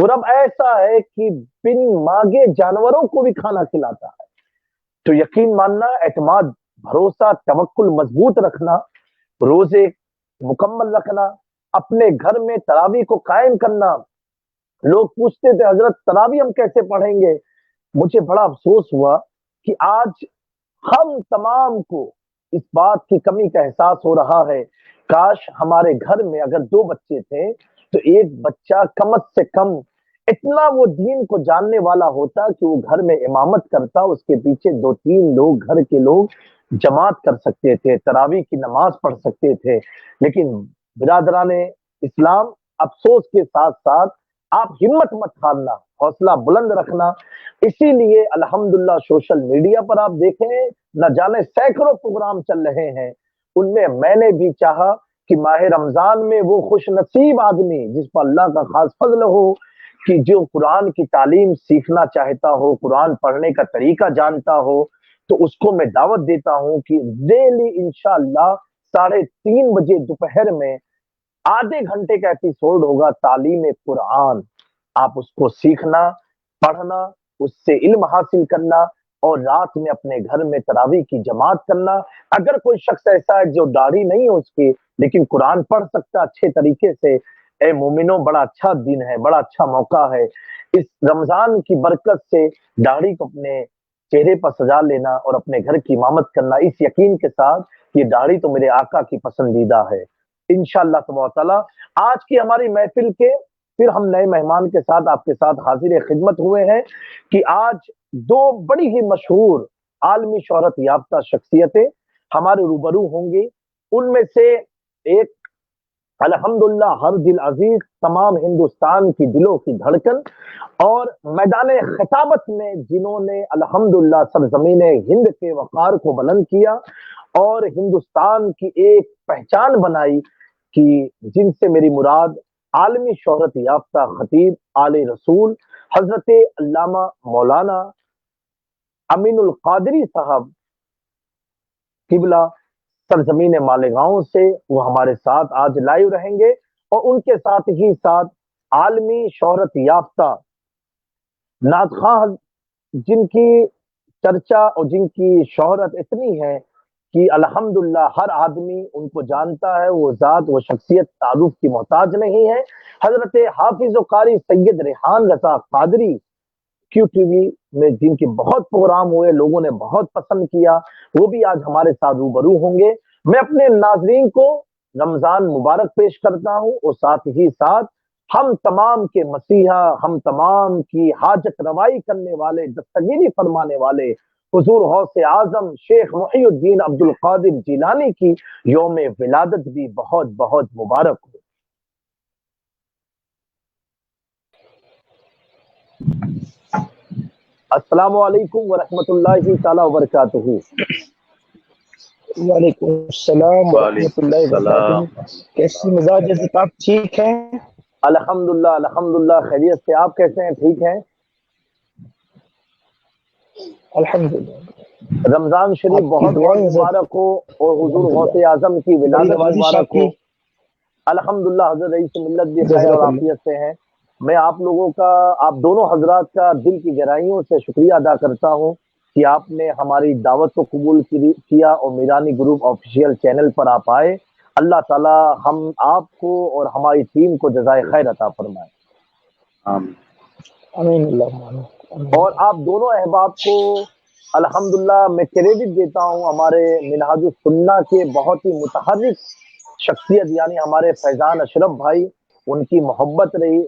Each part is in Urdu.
وہ رب ایسا ہے کہ بن مانگے جانوروں کو بھی کھانا کھلاتا ہے. تو یقین ماننا، اعتماد، بھروسہ، توکل مضبوط رکھنا، روزے مکمل رکھنا، اپنے گھر میں تراویح کو قائم کرنا. لوگ پوچھتے تھے حضرت تراویح ہم کیسے پڑھیں گے؟ مجھے بڑا افسوس ہوا کہ آج ہم تمام کو اس بات کی کمی کا احساس ہو رہا ہے. کاش ہمارے گھر میں اگر 2 بچے تھے تو ایک بچہ کم سے کم اتنا وہ دین کو جاننے والا ہوتا کہ وہ گھر میں امامت کرتا، اس کے پیچھے 2-3 لوگ گھر کے لوگ جماعت کر سکتے تھے، تراویح کی نماز پڑھ سکتے تھے. لیکن برادران اسلام، افسوس کے ساتھ ساتھ آپ ہمت مت ہارنا، حوصلہ بلند رکھنا. اسی لیے الحمدللہ سوشل میڈیا پر آپ دیکھیں نہ جانے سینکڑوں پروگرام چل رہے ہیں. ان میں نے بھی چاہا کہ ماہ رمضان میں وہ خوش نصیب آدمی جس پر اللہ کا خاص فضل ہو کہ جو قرآن کی تعلیم سیکھنا چاہتا ہو، قرآن پڑھنے کا طریقہ جانتا ہو، تو اس کو میں دعوت دیتا ہوں کہ ڈیلی انشاءاللہ 3:30 بجے دوپہر میں آدھے گھنٹے کا ایپیسوڈ ہوگا تعلیم قرآن. آپ اس کو سیکھنا، پڑھنا، اس سے علم حاصل کرنا اور رات میں اپنے گھر میں تراویح کی جماعت کرنا. اگر کوئی شخص ایسا ہے جو داڑھی نہیں ہے اس کی لیکن قرآن پڑھ سکتا اچھے طریقے سے، اے مومنوں بڑا اچھا دن ہے، بڑا اچھا موقع ہے. اس رمضان کی برکت سے داڑھی کو اپنے چہرے پر سجا لینا اور اپنے گھر کی امامت کرنا، اس یقین کے ساتھ یہ داڑھی تو میرے آقا کی پسندیدہ ہے. انشاءاللہ تبارک تعالیٰ آج کی ہماری محفل کے پھر ہم نئے مہمان کے ساتھ آپ کے ساتھ حاضر خدمت ہوئے ہیں کہ آج 2 بڑی ہی مشہور عالمی شہرت یافتہ شخصیتیں ہمارے روبرو ہوں گی. ان میں سے ایک الحمدللہ ہر دل عزیز، تمام ہندوستان کی دلوں کی دھڑکن، اور میدان خطابت میں جنہوں نے الحمدللہ سرزمین ہند کے وقار کو بلند کیا اور ہندوستان کی ایک پہچان بنائی، کہ جن سے میری مراد عالمی شہرت یافتہ خطیب آل رسول حضرت علامہ مولانا امین القادری صاحب قبلہ سرزمین مالیگاؤں سے، وہ ہمارے ساتھ آج لائیو رہیں گے. اور ان کے ساتھ ہی ساتھ عالمی شہرت یافتہ نعت خواں جن کی چرچا اور جن کی شہرت اتنی ہے کہ الحمدللہ ہر آدمی ان کو جانتا ہے، وہ ذات وہ شخصیت تعارف کی محتاج نہیں ہے. حضرت حافظ و قاری سید ریحان رضا قادری کیو ٹی وی میں جن کے بہت پروگرام ہوئے، لوگوں نے بہت پسند کیا، وہ بھی آج ہمارے ساتھ روبرو ہوں گے. میں اپنے ناظرین کو رمضان مبارک پیش کرتا ہوں اور ساتھ ہی ساتھ ہم تمام کے مسیحا، ہم تمام کی حاجت روائی کرنے والے، دستگیری فرمانے والے حضور غوث اعظم شیخ محی الدین عبد القادر جیلانی کی یوم ولادت بھی بہت بہت مبارک ہو. السلام علیکم ورحمۃ اللہ تعالی وبرکاتہ. وعلیکم السلام ورحمۃ اللہ وبرکاتہ. کیسی مزاج ہے؟ آپ ٹھیک ہیں؟ الحمدللہ الحمدللہ خیریت سے. آپ کیسے ہیں؟ ٹھیک ہیں الحمدللہ. رمضان شریف بہت بہت مبارک ہو اور حضور غوث اعظم کی ولادت مبارک ہو. الحمدللہ حضرت رئیس ملت بھی خیر اور عافیت سے ہیں. میں آپ لوگوں کا، آپ دونوں حضرات کا دل کی گہرائیوں سے شکریہ ادا کرتا ہوں کہ آپ نے ہماری دعوت کو قبول کیا اور میرانی گروپ آفیشیل چینل پر آپ آئے. اللہ تعالی ہم آپ کو اور ہماری ٹیم کو جزائے خیر عطا فرمائے. آمین اللہ. اور آپ دونوں احباب کو الحمدللہ میں کریڈٹ دیتا ہوں ہمارے منہاج السنہ کے بہت ہی متحرک شخصیت یعنی ہمارے فیضان اشرف بھائی، ان کی محبت رہی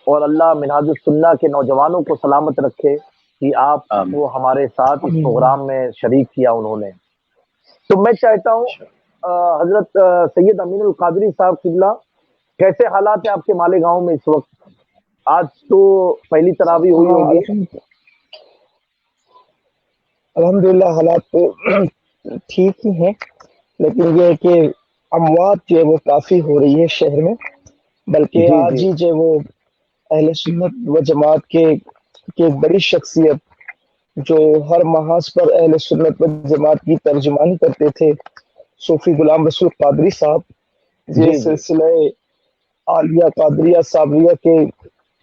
اور اللہ منہاج السنہ کے نوجوانوں کو سلامت رکھے کہ آپ کو ہمارے ساتھ اس پروگرام میں شریک کیا انہوں نے. تو میں چاہتا ہوں حضرت سید امین القادری صاحب قبلہ، کیسے حالات ہیں آپ کے مالیگاؤں میں اس وقت؟ آج تو پہلی تراویح ہوئی ہوگی. الحمدللہ حالات تو ٹھیک ہی ہیں، لیکن یہ ہے کہ اموات جو ہے وہ کافی ہو رہی ہے شہر میں. بلکہ آج ہی جو وہ اہل سنت و جماعت کے ایک بڑی شخصیت جو ہر محاذ پر اہل سنت و جماعت کی ترجمانی کرتے تھے، صوفی غلام رسول قادری صاحب، یہ سلسلہ عالیہ قادریہ صابریہ کے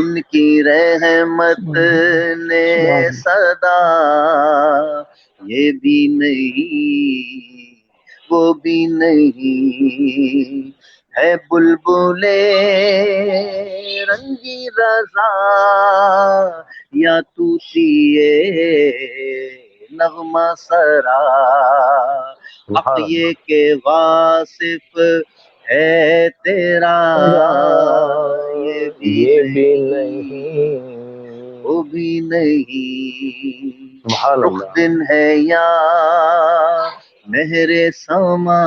ان کی رحمت نے صدا یہ بھی نہیں وہ بھی نہیں ہے بلبلے رنگی رضا یا توتیے نغمہ سرا حق یہ کہ واصف ہے تیرا یہ بھی نہیں وہ بھی نہیں رخ دن ہے یا مہر سما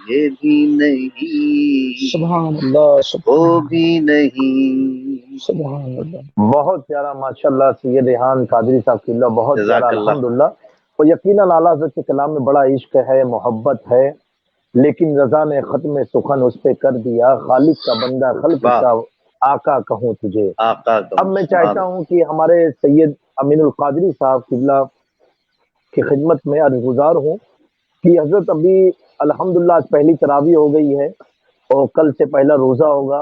یہ بھی نہیں سبحان اللہ وہ بھی نہیں سبحان اللہ. بہت پیارا ماشاءاللہ سید ریحان قادری صاحب قبلہ، بہت پیارا الحمدللہ. اور یقیناً اعلیٰ حضرت کے کلام میں بڑا عشق ہے، محبت ہے، لیکن رضا نے ختم سخن اس پہ کر دیا، خالق کا بندہ خلق کا آقا کہوں تجھے. اب میں چاہتا ہوں کہ ہمارے سید امین القادری صاحب قبلہ کی خدمت میں عرض گزار ہوں کہ حضرت ابھی الحمدللہ آج پہلی تراویح ہو گئی ہے اور کل سے پہلا روزہ ہوگا،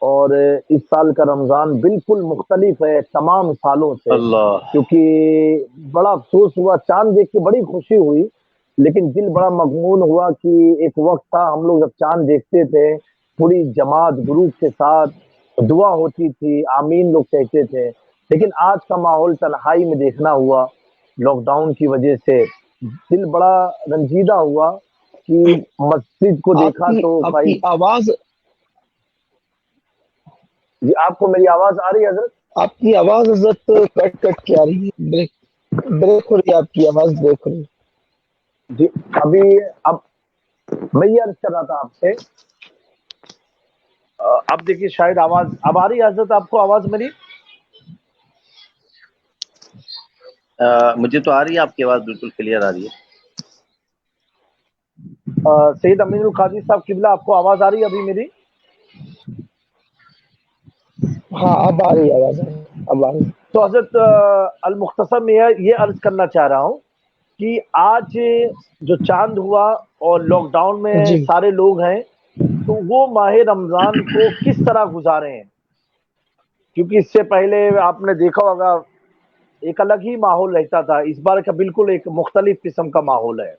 اور اس سال کا رمضان بالکل مختلف ہے تمام سالوں سے، کیونکہ بڑا افسوس ہوا، چاند دیکھ کے بڑی خوشی ہوئی لیکن دل بڑا مغمون ہوا کہ ایک وقت تھا ہم لوگ جب چاند دیکھتے تھے پوری جماعت گروپ کے ساتھ دعا ہوتی تھی، آمین لوگ کہتے تھے، لیکن آج کا ماحول تنہائی میں دیکھنا ہوا لاک ڈاؤن کی وجہ سے. دل بڑا رنجیدہ ہوا کہ مسجد کو دیکھا تو بھائی آواز، جی آپ کو میری آواز آ رہی ہے حضرت؟ آپ کی آواز حضرت کٹ کٹ کے آ رہی ہے، بریک ہو رہی ہے، آپ کی آواز بریک ہو رہی ہے. جی ابھی اب میں یہ عرض کر رہا تھا آپ سے، اب دیکھیے شاید آواز اب آ رہی ہے حضرت آپ کو آواز میری؟ مجھے تو آ رہی ہے، آپ کی آواز بالکل کلیئر آ رہی ہے. سید امین القادری صاحب قبلہ آپ کو آواز آ رہی ہے ابھی میری؟ ہاں اب آ رہی ہے آواز، اب آ رہی ہے. تو حضرت المختصر میں یہ عرض کرنا چاہ رہا ہوں کہ آج جو چاند ہوا اور لاک ڈاؤن میں سارے لوگ ہیں تو وہ ماہ رمضان کو کس طرح گزارے ہیں، کیونکہ اس سے پہلے آپ نے دیکھا ہوگا ایک الگ ہی ماحول رہتا تھا، اس بار کا بالکل ایک مختلف قسم کا ماحول ہے.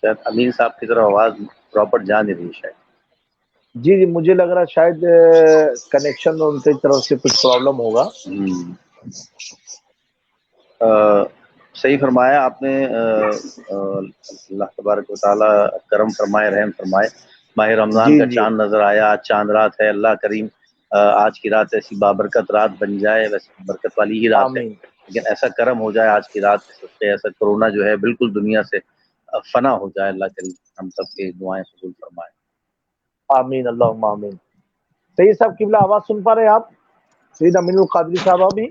شاید امین صاحب کی طرف آواز پراپر جا نہیں رہی شاید. جی مجھے لگ رہا شاید کنیکشن ان کی طرف سے کچھ پرابلم ہوگا. صحیح فرمایا آپ نے. اللہ تبارک و تعالی کرم فرمائے، رحم فرمائے. ماہ رمضان کا چاند نظر آیا، آج چاند رات ہے. اللہ کریم آج کی رات ایسی بابرکت رات بن جائے، ویسے برکت والی ہی رات ہے، لیکن ایسا کرم ہو جائے آج کی رات ایسا کرونا جو ہے بالکل دنیا سے فنا ہو جائے. اللہ کریم ہم سب کی دعائیں قبول فرمائے. آمین اللہم آمین. سید صاحب قبلہ آواز سن پا رہے ہیں آپ؟ سید امین القادری صاحب ابھی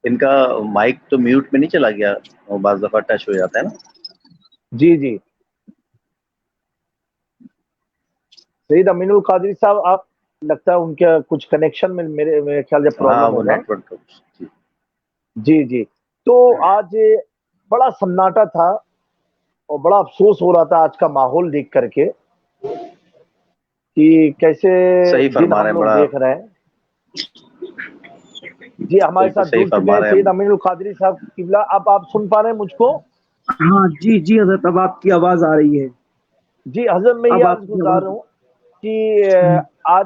ان کا مائک تو میوٹ میں نہیں چلا گیا، وہ بعض دفعہ ٹچ ہو جاتا ہے نا. جی سید امین القادری صاحب آپ لگتا ہے ان کے کچھ کنیکشن میں میرے خیال سے پرابلم ہوگا. جی تو آج بڑا سناٹا تھا اور بڑا افسوس ہو رہا تھا آج کا ماحول دیکھ کر کے کہ کیسے دن ہم لوگ دیکھ رہے ہیں. جی ہمارے ساتھ جڑ چکے ہیں سید امین القادری صاحب قبلہ. اب آپ سن پا رہے ہیں مجھ کو؟ ہاں جی حضرت اب آپ کی آواز آ رہی ہے. جی حضرت میں یہ عرض گزار ہوں کہ آج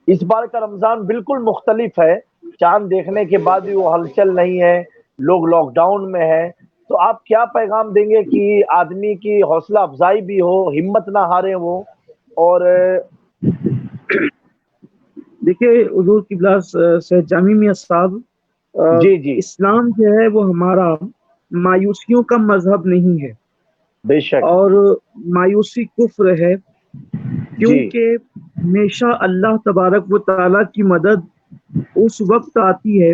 اس بار کا رمضان بالکل مختلف ہے. چاند دیکھنے کے بعد بھی وہ ہلچل نہیں ہے، لوگ لاک ڈاؤن میں ہیں. تو آپ کیا پیغام دیں گے کہ آدمی کی حوصلہ افزائی بھی ہو، ہمت نہ ہارے وہ؟ اور دیکھیں حضور قبلہ سید جامی میاں صاحب، جی اسلام جو ہے وہ ہمارا مایوسیوں کا مذہب نہیں ہے، بے شک، اور مایوسی کفر ہے، جی کیونکہ ہمیشہ اللہ تبارک و تعالیٰ کی مدد اس وقت آتی ہے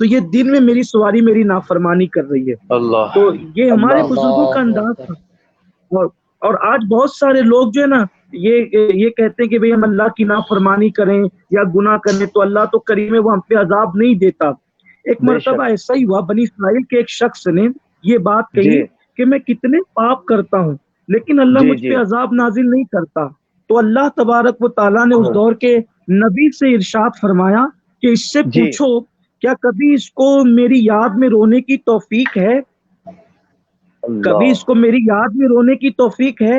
تو یہ دن میں میری سواری میری نافرمانی کر رہی ہے. اللہ تو یہ ہمارے اللہ بزرگوں کا انداز تھا. اور آج بہت سارے لوگ جو ہے نا یہ کہتے ہیں کہ بھئی ہم اللہ کی نافرمانی کریں یا گناہ کریں تو اللہ تو کریم ہے، وہ ہم پہ عذاب نہیں دیتا. ایک بے مرتبہ شک ایسا ہی ہوا، بنی اسرائیل کے ایک شخص نے یہ بات کہی جی کہ میں کتنے پاپ کرتا ہوں لیکن اللہ جی مجھ جی پہ عذاب نازل نہیں کرتا. تو اللہ تبارک و تعالیٰ نے اس دور کے نبی سے ارشاد فرمایا کہ اس سے جی پوچھو کیا کبھی اس کو میری یاد میں رونے کی توفیق ہے؟ کبھی اللہ اس کو میری یاد میں رونے کی توفیق ہے؟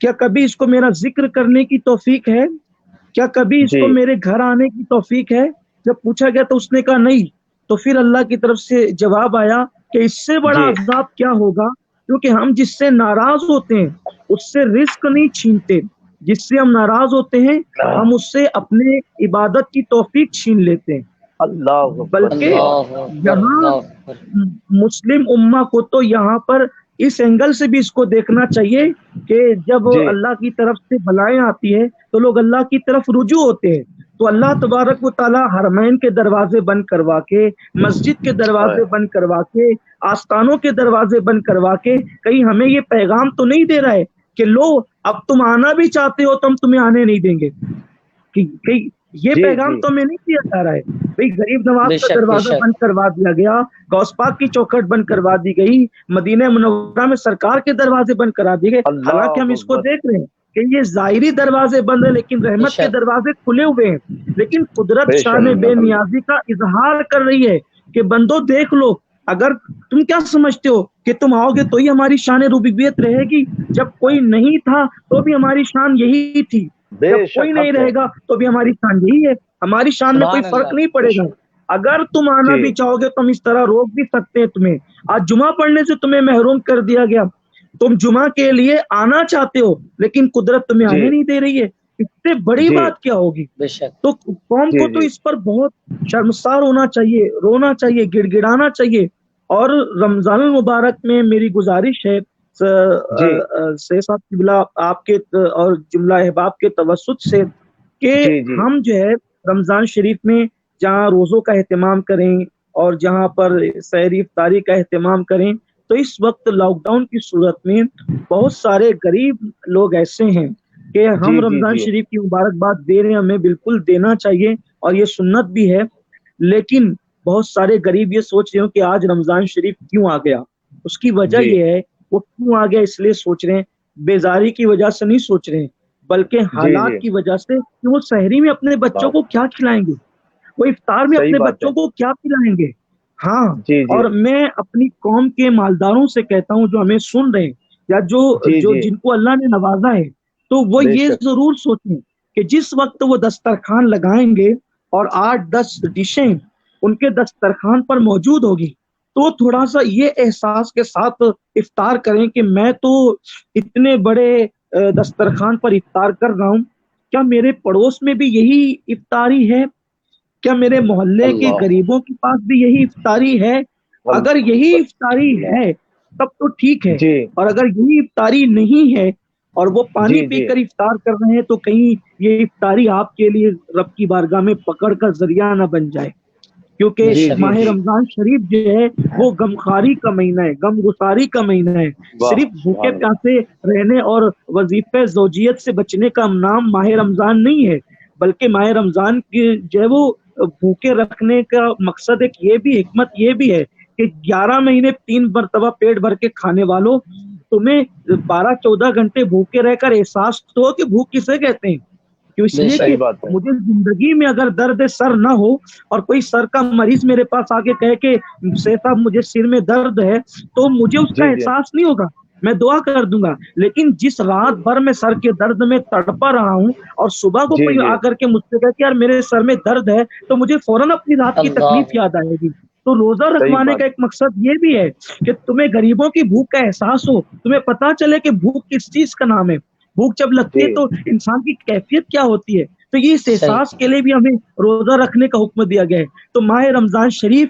کیا کبھی اس کو میرا ذکر کرنے کی توفیق ہے؟ کیا کبھی اس جی کو میرے گھر آنے کی توفیق ہے؟ جب پوچھا گیا تو اس نے کہا نہیں. تو پھر اللہ کی طرف سے جواب آیا کہ اس سے بڑا جی عذاب کیا ہوگا، کیونکہ ہم جس سے ناراض ہوتے ہیں اس سے رزق نہیں چھینتے، جس سے ہم ناراض ہوتے ہیں ہم اس سے اپنے عبادت کی توفیق چھین لیتے ہیں. اللہ اکبر بلکہ اللہ اللہ اکبر، یہاں اللہ اکبر. مسلم امہ کو تو یہاں پر اس اینگل سے بھی اس کو دیکھنا چاہیے کہ جب جی اللہ کی طرف سے بلائیں آتی ہے تو لوگ اللہ کی طرف رجوع ہوتے ہیں. تو اللہ تبارک و تعالیٰ حرمین کے دروازے بند کروا کے، مسجد کے دروازے بند کروا کے، آستانوں کے دروازے بند کروا کے کہیں ہمیں یہ پیغام تو نہیں دے رہا ہے کہ لو اب تم آنا بھی چاہتے ہو تو ہم تمہیں آنے نہیں دیں گے. کہ یہ جی پیغام جی تو ہمیں نہیں دیا جا رہا ہے. بھئی غریب نواز بے کا شک، بے دروازہ شک. بند کروا دیا گیا، غوث پاک کی چوکھٹ بند کروا دی گئی، مدینہ منورہ میں سرکار کے دروازے بند کرا دیے گئے. حالانکہ ہم اللہ اس کو اکبر دیکھ رہے ہیں کہ یہ ظاہری دروازے بند ہیں لیکن بے رحمت کے شک. دروازے کھلے ہوئے ہیں. لیکن قدرت بے شان شک بے نیازی کا اظہار کر رہی ہے کہ بندو دیکھ لو، اگر تم کیا سمجھتے ہو کہ تم آؤ گے تو ہی ہماری شان ربوبیت رہے گی؟ جب کوئی نہیں تھا تو بھی ہماری شان یہی تھی، بے جب کوئی شک نہیں حق ہے رہے گا تو بھی ہماری شان یہی ہے. ہماری شان میں کوئی سبحان فرق اللہ. نہیں بے پڑے گا. شک اگر تم آنا جی بھی چاہو گے تو ہم اس طرح روک بھی سکتے ہیں تمہیں. آج جمعہ پڑھنے سے تمہیں محروم کر دیا گیا، تم جمعہ کے لیے آنا چاہتے ہو لیکن قدرت تمہیں جی آنے نہیں دے رہی ہے. اس سے بڑی جی بات کیا ہوگی؟ بے شک. تو قوم جی کو تو جی اس پر بہت شرمسار ہونا چاہیے، رونا چاہیے، گڑ گڑانا چاہیے. اور رمضان المبارک میں میری گزارش ہے جی سید صاحب قبلہ آپ کے اور جملہ احباب کے توسط سے کہ جی جی ہم جو ہے رمضان شریف میں جہاں روزوں کا اہتمام کریں اور جہاں پر سحری افطاری کا اہتمام کریں، تو اس وقت لاک ڈاؤن کی صورت میں بہت سارے غریب لوگ ایسے ہیں کہ ہم جی جی رمضان جی شریف کی مبارکباد دے رہے ہیں، ہمیں بالکل دینا چاہیے اور یہ سنت بھی ہے. لیکن بہت سارے غریب یہ سوچ رہے ہوں کہ آج رمضان شریف کیوں آ گیا. اس کی وجہ جی یہ ہے وہ کیوں آ گیا اس لیے سوچ رہے ہیں، بیزاری کی وجہ سے نہیں سوچ رہے ہیں، بلکہ جی حالات جی کی وجہ سے کہ وہ سحری میں اپنے بچوں کو کیا کھلائیں گے، وہ افطار میں صحیح اپنے بات ہے بچوں کو کیا کھلائیں گے. ہاں. جی جی اور میں اپنی قوم کے مالداروں سے کہتا ہوں جو ہمیں سن رہے ہیں یا جو جی جو جی جن کو اللہ نے نوازا ہے، تو وہ بے یہ شک ضرور سوچیں کہ جس وقت وہ دسترخوان لگائیں گے اور 8-10 ڈشیں ان کے دسترخوان پر موجود ہوگی تو تھوڑا سا یہ احساس کے ساتھ افطار کریں کہ میں تو اتنے بڑے دسترخوان پر افطار کر رہا ہوں، کیا میرے پڑوس میں بھی یہی افطاری ہے؟ کیا میرے محلے کے اللہ غریبوں کے پاس بھی یہی افطاری ہے؟ اگر یہی افطاری اللہ ہے تب تو ٹھیک ہے، جی اور اگر یہی افطاری نہیں ہے اور وہ پانی جی پی جی کر افطار کر رہے ہیں تو کہیں یہ افطاری آپ کے لیے رب کی بارگاہ میں پکڑ کا ذریعہ نہ بن جائے. کیونکہ بے جی شک. جی ماہ جی رمضان شریف جو ہے وہ غمخواری کا مہینہ ہے، غم گساری کا مہینہ ہے. واہ صرف بھوکے سبحان اللہ پیاسے رہنے اور وظیفہ زوجیت سے بچنے کا نام ماہ رمضان نہیں ہے، بلکہ ماہ رمضان کی جو ہے وہ بھوکے رکھنے کا مقصد ایک یہ بھی حکمت یہ بھی ہے کہ 11 مہینے 3 مرتبہ پیٹ بھر کے کھانے والوں، تمہیں 12-14 گھنٹے بھوکے رہ کر احساس تو ہو کہ بھوک کسے کہتے ہیں. کیوں؟ اس بے لیے شک. کہ صحیح بات ہے مجھے زندگی میں اگر درد سر نہ ہو اور کوئی سر کا مریض میرے پاس آگے کہے کہ سیف صاحب مجھے سر میں درد ہے تو مجھے اس کا جی جی احساس نہیں ہوگا، میں دعا کر دوں گا. لیکن جس رات بھر میں سر کے درد میں تڑپا رہا ہوں اور صبح کو جی کوئی جی آ کر کے مجھ سے کہے کہ یار میرے سر میں درد ہے تو مجھے فوراً اپنی رات کی تکلیف اللہ. یاد آئے گی. تو روزہ صحیح رکھوانے بات کا ایک مقصد یہ بھی ہے کہ تمہیں غریبوں کی بھوک کا احساس ہو، تمہیں پتا چلے کہ بھوک کس چیز کا نام ہے. بھوک جب لگتی ہے جی تو انسان کی کیفیت کیا ہوتی ہے، تو یہ اس صحیح. احساس کے لیے بھی ہمیں روزہ رکھنے کا حکم دیا گیا ہے. تو ماہ رمضان شریف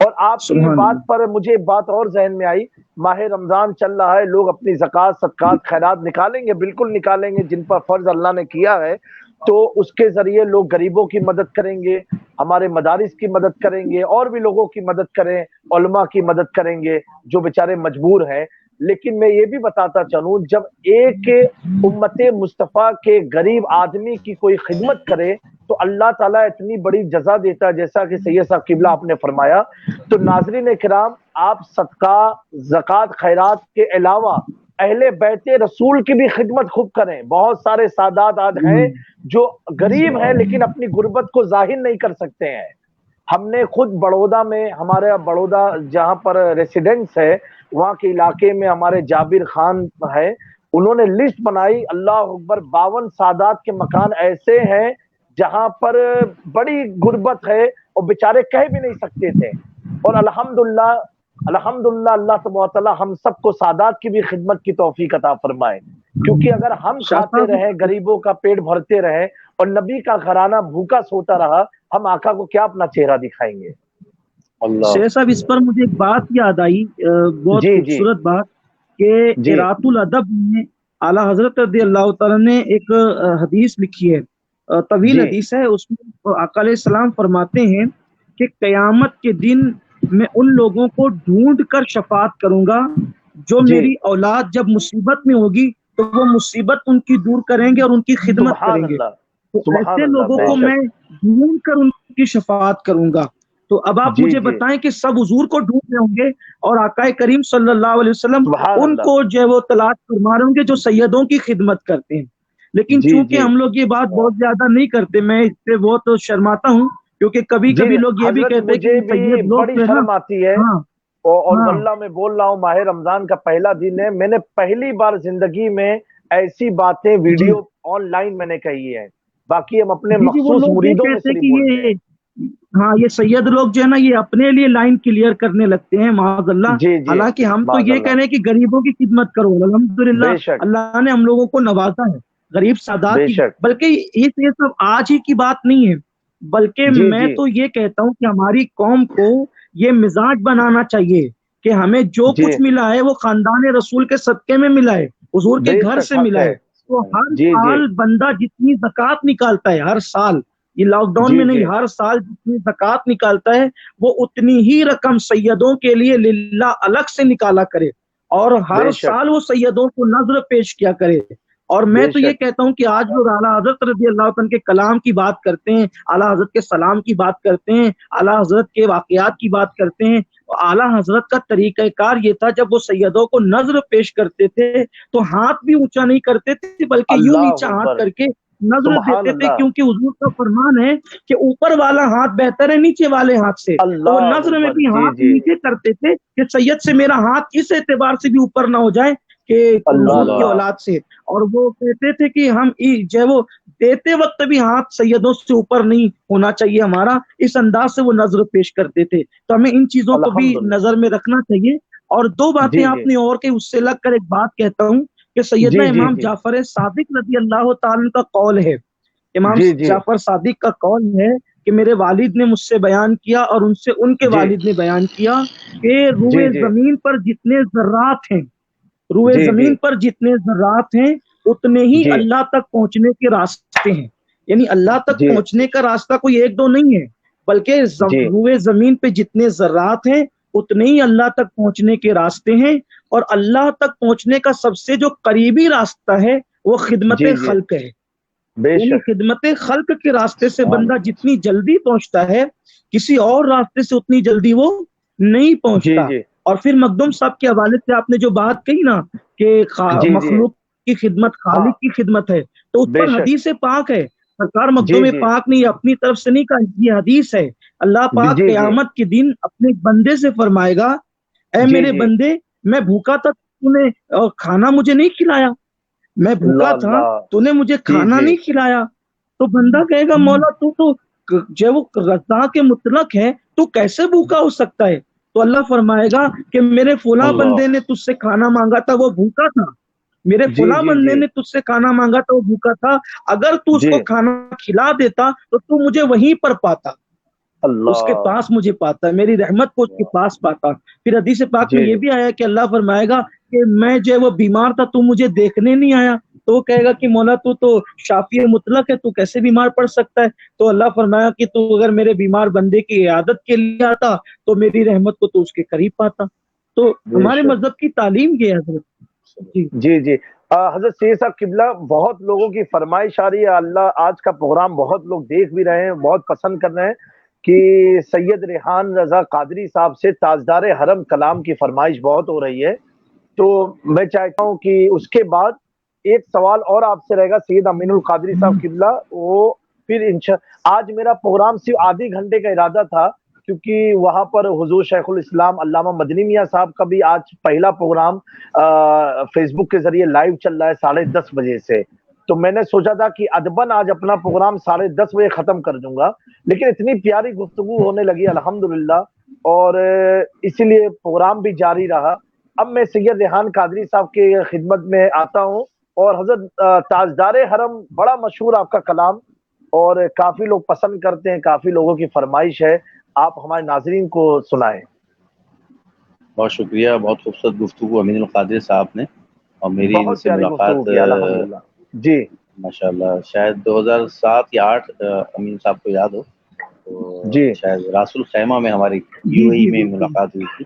اور آپ کی بات پر مجھے ایک بات اور ذہن میں آئی، ماہ رمضان چل رہا ہے، لوگ اپنی زکوٰۃ صدقات خیرات نکالیں گے، بالکل نکالیں گے، جن پر فرض اللہ نے کیا ہے، تو اس کے ذریعے لوگ غریبوں کی مدد کریں گے، ہمارے مدارس کی مدد کریں گے، اور بھی لوگوں کی مدد کریں، علماء کی مدد کریں گے جو بیچارے مجبور ہیں۔ لیکن میں یہ بھی بتاتا چلوں، جب ایک امت مصطفیٰ کے غریب آدمی کی کوئی خدمت کرے تو اللہ تعالیٰ اتنی بڑی جزا دیتا ہے، جیسا کہ سید صاحب قبلہ آپ نے فرمایا۔ تو ناظرین کرام، آپ صدقہ زکوٰۃ خیرات کے علاوہ اہل بیت رسول کی بھی خدمت خوب کریں۔ بہت سارے سادات آج ہیں جو غریب ہیں لیکن اپنی غربت کو ظاہر نہیں کر سکتے ہیں۔ ہم نے خود بڑودہ میں، ہمارے بڑودہ جہاں پر ریسیڈنس ہے، وہاں کے علاقے میں ہمارے جابر خان ہے، انہوں نے لسٹ بنائی، اللہ اکبر، 52 سادات کے مکان ایسے ہیں جہاں پر بڑی غربت ہے اور بیچارے کہہ بھی نہیں سکتے تھے، اور الحمدللہ اللہ تبارک تعالیٰ ہم سب کو سادات کی بھی خدمت کی توفیق عطا فرمائے، کیونکہ اگر ہم کھاتے رہیں، غریبوں کا پیٹ بھرتے رہیں اور نبی کا گھرانہ بھوکا سوتا رہا، ہم آقا کو کیا اپنا چہرہ دکھائیں گے؟ شیخ صاحب، اس پر مجھے ایک بات یاد آئی، بہت خوبصورت بات، کہ ارات الادب میں اعلیٰ حضرت رضی اللہ تعالیٰ نے ایک حدیث لکھی ہے، طویل حدیث ہے، اس میں آقا علیہ السلام فرماتے ہیں کہ قیامت کے دن میں ان لوگوں کو ڈھونڈ کر شفاعت کروں گا جو میری اولاد جب مصیبت میں ہوگی تو وہ مصیبت ان کی دور کریں گے اور ان کی خدمت کریں گے، تو ایسے لوگوں کو میں ڈھونڈ کر ان کی شفاعت کروں گا۔ تو اب آپ مجھے بتائیں کہ سب حضور کو ڈھونڈ رہے ہوں گے اور آقا کریم صلی اللہ علیہ وسلم ان کو جو ہے وہ تلاش فرما رہے ہوں گے جو سیدوں کی خدمت کرتے ہیں، لیکن چونکہ ہم لوگ یہ بات بہت زیادہ نہیں کرتے، میں اس سے بہت شرماتا ہوں، کیونکہ کبھی کبھی لوگ یہ بھی کہتے ہیں کہ سید لوگ بڑی شرم آتی ہے، اور واللہ میں بول رہا ہوں، ماہ رمضان کا پہلا دن ہے، میں نے پہلی بار زندگی میں ایسی باتیں ویڈیو آن لائن میں نے کہی ہے، باقی ہم اپنے مخصوص مریدوں میں صرف بولتے ہیں۔ ہاں، یہ سید لوگ جو ہے نا، یہ اپنے لیے لائن کلیئر کرنے لگتے ہیں معاذ اللہ، حالانکہ ہم تو یہ کہہ رہے ہیں کہ غریبوں کی خدمت کرو، الحمدللہ اللہ نے ہم لوگوں کو نوازا ہے غریب سادات کی، بلکہ یہ سب آج ہی کی بات نہیں ہے، بلکہ میں تو یہ کہتا ہوں کہ ہماری قوم کو یہ مزاج بنانا چاہیے کہ ہمیں جو کچھ ملا ہے وہ خاندان رسول کے صدقے میں ملا ہے، حضور کے گھر سے ملا ہے، تو ہر سال بندہ جتنی زکوٰۃ نکالتا ہے، ہر سال، یہ لاک ڈاؤن میں نہیں، ہر سال جتنی زکوٰۃ نکالتا ہے وہ اتنی ہی رقم سیدوں کے لیے للہ الگ سے نکالا کرے، اور ہر سال وہ سیدوں کو نظر پیش کیا کرے۔ اور میں تو یہ کہتا ہوں کہ آج لوگ اعلیٰ حضرت رضی اللہ عنہ کے کلام کی بات کرتے ہیں، اعلیٰ حضرت کے سلام کی بات کرتے ہیں، اعلیٰ حضرت کے واقعات کی بات کرتے ہیں، اعلیٰ حضرت کا طریقہ کار یہ تھا، جب وہ سیدوں کو نظر پیش کرتے تھے تو ہاتھ بھی اونچا نہیں کرتے تھے بلکہ یوں نیچا ہاتھ کر کے نظر دیتے تھے، کیونکہ حضور کا فرمان ہے کہ اوپر والا ہاتھ بہتر ہے نیچے والے ہاتھ سے، تو وہ نظر میں بھی ہاتھ نیچے کرتے تھے کہ سید سے میرا ہاتھ اس اعتبار سے بھی اوپر نہ ہو جائے کہ حضور کی اولاد سے، اور وہ کہتے تھے کہ ہم جو ہے وہ دیتے وقت بھی ہاتھ سیدوں سے اوپر نہیں ہونا چاہیے ہمارا، اس انداز سے وہ نظر پیش کرتے تھے، تو ہمیں ان چیزوں کو بھی نظر میں رکھنا چاہیے۔ اور دو باتیں آپ نے اور کہ اس سے لگ کر ایک بات کہتا ہوں کہ سیدنا امام جعفر صادق رضی اللہ تعالیٰ کا قول ہے، امام جعفر صادق کا قول ہے کہ میرے والد نے مجھ سے بیان کیا اور ان سے ان کے والد نے بیان کیا کہ روئے زمین پر جتنے ذرات ہیں، روئے زمین پر جتنے ذرات ہیں اتنے ہی اللہ تک پہنچنے کے راستے ہیں، یعنی اللہ تک پہنچنے کا راستہ کوئی ایک دو نہیں ہے، بلکہ روئے زمین پہ جتنے ذرات ہیں اتنے ہی اللہ تک پہنچنے کے راستے ہیں، اور اللہ تک پہنچنے کا سب سے جو قریبی راستہ ہے وہ خدمت خلق ہے، یعنی خدمت خلق کے راستے سے بندہ جتنی جلدی پہنچتا ہے کسی اور راستے سے اتنی جلدی وہ نہیں پہنچتا۔ اور پھر مخدوم صاحب کے حوالے سے آپ نے جو بات کہی نا کہ مخلوق کی خدمت خالق کی خدمت ہے، تو اس پر حدیث پاک ہے، سرکار مخدوم پاک نے اپنی طرف سے نہیں کہا، یہ حدیث ہے، اللہ پاک قیامت کے دن اپنے بندے سے فرمائے گا، اے میرے بندے، میں بھوکا تھا، تو نے کھانا مجھے نہیں کھلایا، میں بھوکا تھا تو نے مجھے کھانا نہیں کھلایا، تو بندہ کہے گا مولا تو جو وہ رزاق مطلق ہے، تو کیسے بھوکا ہو سکتا ہے؟ تو اللہ فرمائے گا کہ میرے فلاں بندے نے تجھ سے کھانا مانگا تھا، وہ بھوکا تھا، میرے فلاں بندے نے تجھ سے کھانا مانگا تھا، وہ بھوکا تھا، اگر تو اس کو کھانا کھلا دیتا تو تو مجھے وہیں پر پاتا، اس کے اللہ پاس مجھے پاتا ہے، میری رحمت کو اس کے پاس پاتا۔ پھر حدیث پاک میں جی یہ بھی آیا کہ اللہ فرمائے گا کہ میں جو ہے وہ بیمار تھا، تو مجھے دیکھنے نہیں آیا، تو وہ کہے گا کہ مولا تو شافی مطلق ہے، تو کیسے بیمار پڑ سکتا ہے؟ تو اللہ فرمایا کہ تو اگر میرے بیمار بندے کی عیادت کے لیے آتا تو میری رحمت کو تو اس کے قریب پاتا۔ تو بے ہمارے شک، مذہب کی تعلیم یہ ہے حضرت۔ جی جی جی حضرت سید صاحب قبلہ، بہت لوگوں کی فرمائش آ رہی ہے، اللہ آج کا پروگرام بہت لوگ دیکھ بھی رہے ہیں، بہت پسند کر رہے ہیں کہ سید ریحان رضا قادری صاحب سے تاجدار حرم کلام کی فرمائش بہت ہو رہی ہے۔ تو میں چاہتا ہوں کہ اس کے بعد ایک سوال اور آپ سے رہے گا سید امین القادری صاحب قبلہ، وہ پھر آج میرا پروگرام صرف آدھی گھنٹے کا ارادہ تھا، کیونکہ وہاں پر حضور شیخ الاسلام علامہ مدنی میاں صاحب کا بھی آج پہلا پروگرام فیس بک کے ذریعے لائیو چل رہا ہے 10:30 بجے سے، تو میں نے سوچا تھا کہ ادباً آج اپنا پروگرام 10:30 بجے ختم کر دوں گا، لیکن اتنی پیاری گفتگو ہونے لگی الحمدللہ، اور اسی لیے پروگرام بھی جاری رہا۔ اب میں سید ریحان قادری صاحب کے خدمت میں آتا ہوں، اور حضرت تاجدار حرم، بڑا مشہور آپ کا کلام، اور کافی لوگ پسند کرتے ہیں، کافی لوگوں کی فرمائش ہے، آپ ہمارے ناظرین کو سنائیں۔ بہت شکریہ، بہت خوبصورت گفتگو امین القادری صاحب نے، اور میری ان بہت سے پیاری گفتگو ملاقات کی الحمدللہ۔ جی ماشاءاللہ شاید 2007 یا 8 امین صاحب کو یاد ہو تو جی شاید راس الخیمہ میں ہماری جی یو اے ای جی میں بالکل، ملاقات ہوئی تھی،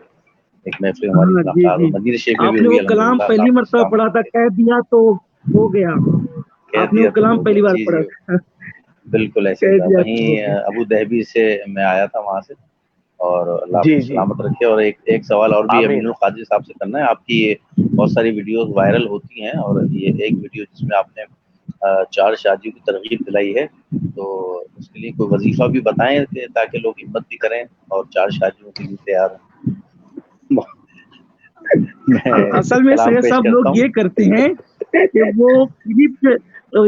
ایک محفل میں ہماری ہاں جی ملاقات، اور جی، مدینہ شریف میں بھی آپ نے ہوئی وہ کلام الحمدللہ، پہلی آپ کے مرتبہ سامنے پڑھا تھا، کہہ دیا تو ہو گیا، کہہ آپ نے وہ دیا تو کلام ہو پہلی گیا، بار جی پڑھا جی تھا، بالکل ایسے ہی کہہ تھا، دیا تو ہو وہیں گیا۔ ابو ظہبی سے میں آیا تھا وہاں سے، اور اللہ آپ جی کو جی سلامت رکھے۔ اور ایک سوال اور بھی امین آمین۔ القادری صاحب سے کرنا ہے، آپ کی یہ بہت ساری ویڈیوز وائرل ہوتی ہیں، اور یہ ایک ویڈیو جس میں آپ نے 4 شادیوں کی ترغیب دلائی ہے، تو اس کے لیے کوئی وظیفہ بھی بتائیں تاکہ لوگ ہمت بھی کریں اور 4 شادیوں کے لیے تیار ہوں۔ میں اصل میں کلام سید پیش صاحب کرتا لوگ ہوں۔ یہ کرتے ہیں کہ وہ کلپ،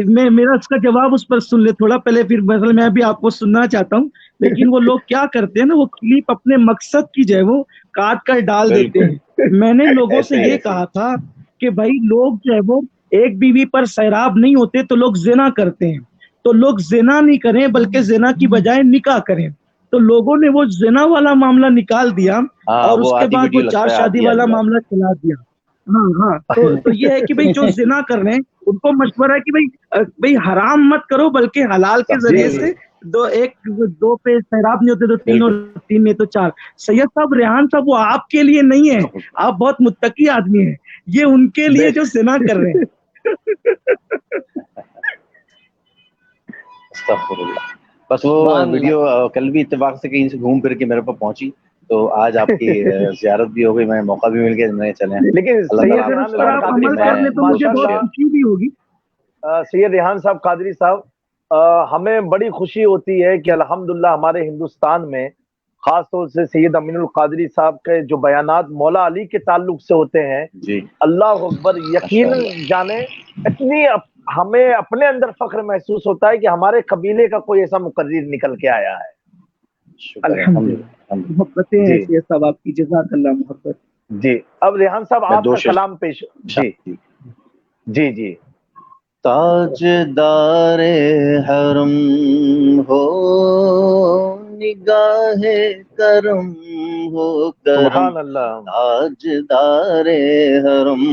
میں میرا اس کا جواب اس پر سن لے تھوڑا پہلے، پھر مثلا میں بھی آپ کو سننا چاہتا ہوں، لیکن وہ لوگ کیا کرتے ہیں نا، وہ کلپ اپنے مقصد کی جو ہے وہ کاٹ کر ڈال دیتے بالکل ہیں۔ میں نے لوگوں سے ایسے ہی یہ ایسے ہی کہا تھا کہ بھائی لوگ جو ہے وہ ایک بیوی پر سیراب نہیں ہوتے تو لوگ زنا کرتے ہیں، تو لوگ زنا نہیں کریں بلکہ زنا کی بجائے نکاح کریں، تو لوگوں نے وہ زنا والا معاملہ نکال دیا، ہاں، اور اس وہ کے آدھی بعد وہ ویڈیو 4 لگتا ہے، شادی آدھی والا آدھی بات۔ معاملہ چلا دیا۔ ہاں ہاں، تو یہ ہے کہ بھائی جو زنا کر رہے ہیں ان کو مشورہ ہے کہ بھائی حرام مت کرو بلکہ حلال کے جی ذریعے جی سے دو پہ سیراب نہیں ہوتے تو 3، اور بالکل 3 میں تو 4۔ سید صاحب ریحان صاحب وہ آپ کے لیے نہیں ہے، آپ بہت متقی آدمی ہیں، یہ ان کے بے لیے جو زنا کر رہے ہیں۔ استغفر اللہ۔ بس وہ سبحان اللہ۔ ویڈیو کل بھی اتفاق سے کہیں سے گھوم پھر کے میرے پاس پہنچی، تو آج آپ کی زیارت بھی ہو گئی، میں موقع بھی مل گیا، میں چلیں لیکن اللہ تو تعالیٰ سید آپ پھر کو اس ریحان پر رضا سلامت آپ رکھے۔ قادری عمل میں کر صاحب لیں تو مجھے ماشاء بہت اللہ، شیئر خوشی بھی ہوگی۔ سید ریحان صاحب قادری صاحب، ہمیں بڑی خوشی ہوتی ہے کہ الحمدللہ ہمارے ہندوستان میں خاص طور سے سید امین القادری صاحب کے جو بیانات مولا علی کے تعلق سے ہوتے ہیں، جی اللہ اکبر، ماشاء یقیناً اللہ، جانے اتنی ہمیں اپنے اندر فخر محسوس ہوتا ہے کہ ہمارے قبیلے کا کوئی ایسا مقرر نکل کے آیا ہے۔ شکر ہے، الحمدللہ، الحمدللہ۔ محبتیں ہیں جی سید صاحب آپ کی، جزاک اللہ محبت۔ جی، اب ریحان صاحب میں آپ 2 کا شعر کلام پیش۔ جی جی جی تاجدار حرم ہو، نگاہ کرم ہو کرم، سبحان اللہ۔ تاجدار حرم،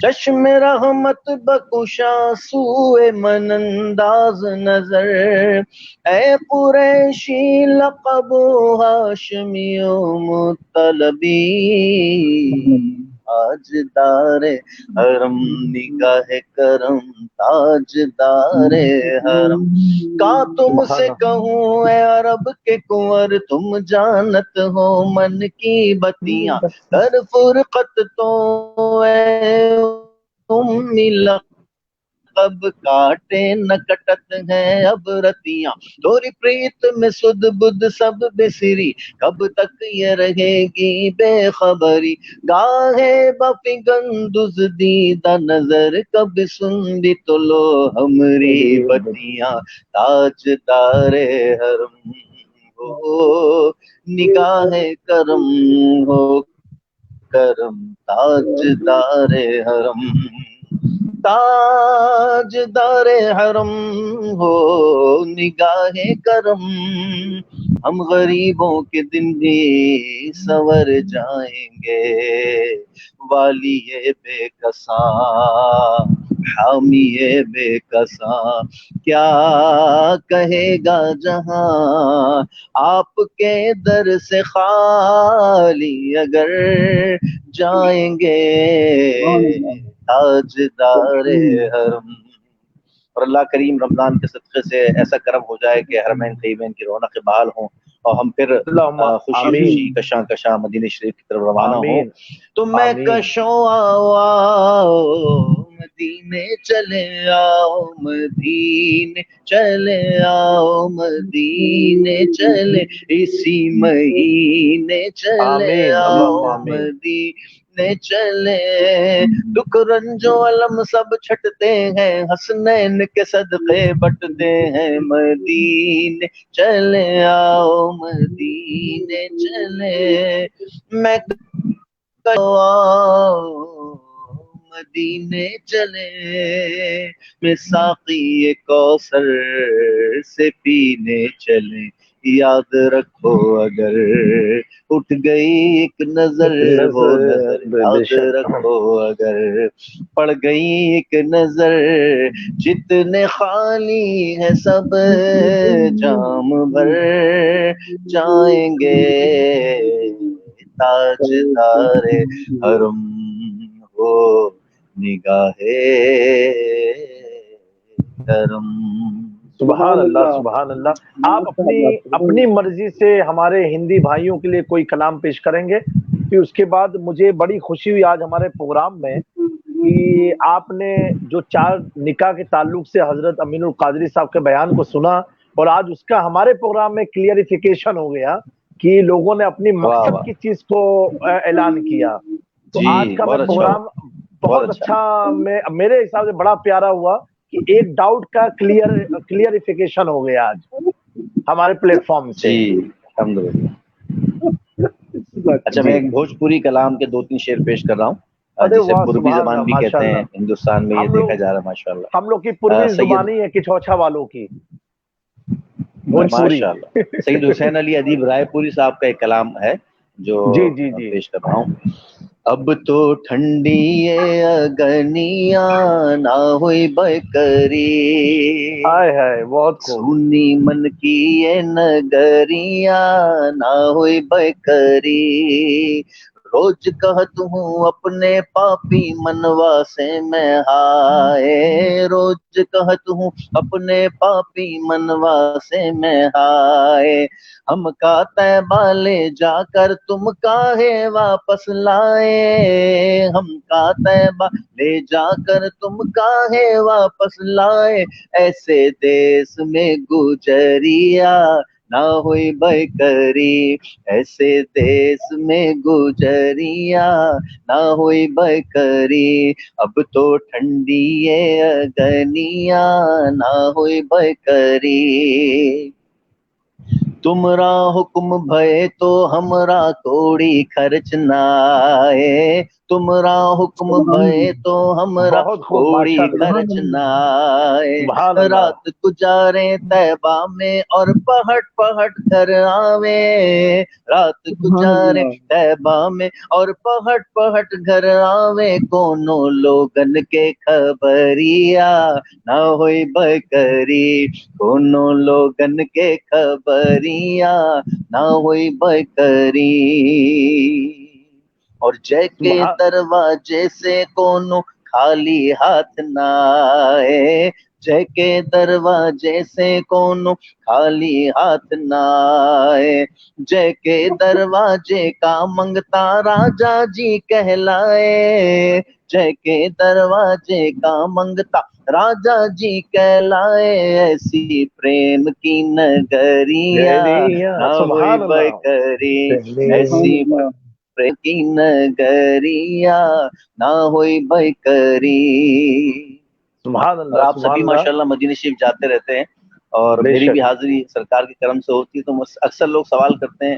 چشم رحمت بکشا سوئے من انداز نظر، اے قریشی لقب و ہاشمی و مطلبی، تاجدار حرم، نگاہ کرم، تاجدار حرم، کا تم سے سبحان اللہ۔ کہوں اے عرب کے کنور، تم جانت ہو من کی بتیاں، در فرقت تو اے امی لقب کاٹے نہ کٹت ہیں اب رتیاں، توری پریت میں سد بدھ سب بسری، کب تک یہ رہے گی بے خبری، گاہے بفگن دزدیدہ نظر، کب سن بھی تو لو ہمری بتیاں، تاجدار حرم ہو، نگاہ کرم ہو کرم، تاجدار حرم، تاجدار حرم ہو نگاہ کرم، ہم غریبوں کے دن بھی سنور جائیں گے، والی بے کساں حامی بے کساں، کیا کہے گا جہاں آپ کے در سے خالی اگر جائیں گے، تاجدار حرم۔ اور اللہ کریم رمضان کے صدقے سے ایسا کرم ہو جائے کہ حرمین طیبین کی رونق بحال ہوں، اور ہم پھر خوشی خوشی کشاں کشاں مدینہ شریف کی طرف روانہ ہوں۔ تو میں کشوں آؤ مدینے چلے آؤ، مدینے چلے آؤ، مدینے چلے اسی مہینے چلے آؤ، مدینے چلے، دکھ رنج و علم سب چھٹتے ہیں، حسنین کے صدقے بٹتے ہیں، مدینے چلے آؤ، مدینے چلے، میں آؤ مدینے چلے، میں ساقی کوثر سے پینے چلے، یاد رکھو اگر اٹھ گئی ایک نظر، وہ نظر یاد رکھو اگر پڑ گئی ایک نظر، جتنے خالی ہے سب جام بھر جائیں گے، تاجدار حرم ہو نگاہ کرم۔ سبحان اللہ سبحان اللہ۔ آپ اپنی مرضی سے ہمارے ہندی بھائیوں کے لیے کوئی کلام پیش کریں گے؟ پھر اس کے بعد مجھے بڑی خوشی ہوئی آج ہمارے پروگرام میں کہ آپ نے جو 4 نکاح کے تعلق سے حضرت امین القادری صاحب کے بیان کو سنا، اور آج اس کا ہمارے پروگرام میں کلیئریفیکیشن ہو گیا کہ لوگوں نے اپنی مقصد کی چیز کو اعلان کیا۔ تو آج کا میں پروگرام بہت اچھا، میرے حساب سے بڑا پیارا ہوا کہ ایک ڈاؤٹ کا کلیئریفیکیشن ہو گیا آج ہمارے پلیٹ فارم سے۔ جی الحمدللہ۔ اچھا میں ایک بھوجپوری کلام کے 2-3 شعر پیش کر رہا ہوں، جسے پوروی زبان بھی کہتے ہیں، ہندوستان میں یہ دیکھا جا رہا ہے ماشاءاللہ۔ ہم لوگ کی پوروی زبان ہی ہے کچھوچھا والوں کی، بھوجپوری۔ ماشاءاللہ۔ سید حسین علی ادیب رائے پوری صاحب کا ایک کلام ہے جو پیش کر رہا ہوں۔ اب تو ٹھنڈی اگنیاں نہ ہوئی بکری، بہت سنی من کی یہ نگریاں نہ ہوئی بکری، روز کہت ہوں اپنے پاپی منوا سے میں ہائے، روز کہت ہوں اپنے پاپی منوا سے میں ہائے، ہم کا طیبہ لے جا کر تم کاہے واپس لائے، ہم کا طیبہ لے جا کر تم کاہے واپس لائے، ایسے دیس میں گجریا نہ ہوئی بکری، ایسے دیس میں گجریا نہ ہوئی بکری، اب تو ٹھنڈی اگنیاں نہ ہوئی بکری، تمرا حکم بھئے تو ہمرا کوڑی خرچ نائے، تمرا حکم بھئے تو ہمرا کوڑی خرچ نائے، رات گزارے طیبہ میں اور پہٹ پہٹ گھر آوے، رات گزارے طیبہ میں اور پہٹ پہٹ گھر آوے، کونوں لوگن کے خبریا نہ ہوئی بکری، کونوں لوگن کے خبریاں نہ ہوئی بکری، اور جے کے دروازے سے کونوں خالی ہاتھ نہ آئے، جے کے دروازے سے کونوں خالی ہاتھ نہ آئے، جے کے دروازے کا منگتا راجا جی کہلائے، جے کے دروازے کا منگتا راجا جی کہلائے، ایسی پریم کی نگریاں نہ ہوئی بکری، ایسی پریم کی نگریاں نہ ہوئی بکری۔ اور آپ سبھی ماشاءاللہ مدینہ شریف جاتے رہتے ہیں، اور میری بھی حاضری سرکار کے کرم سے ہوتی ہے، تو اکثر لوگ سوال کرتے ہیں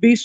20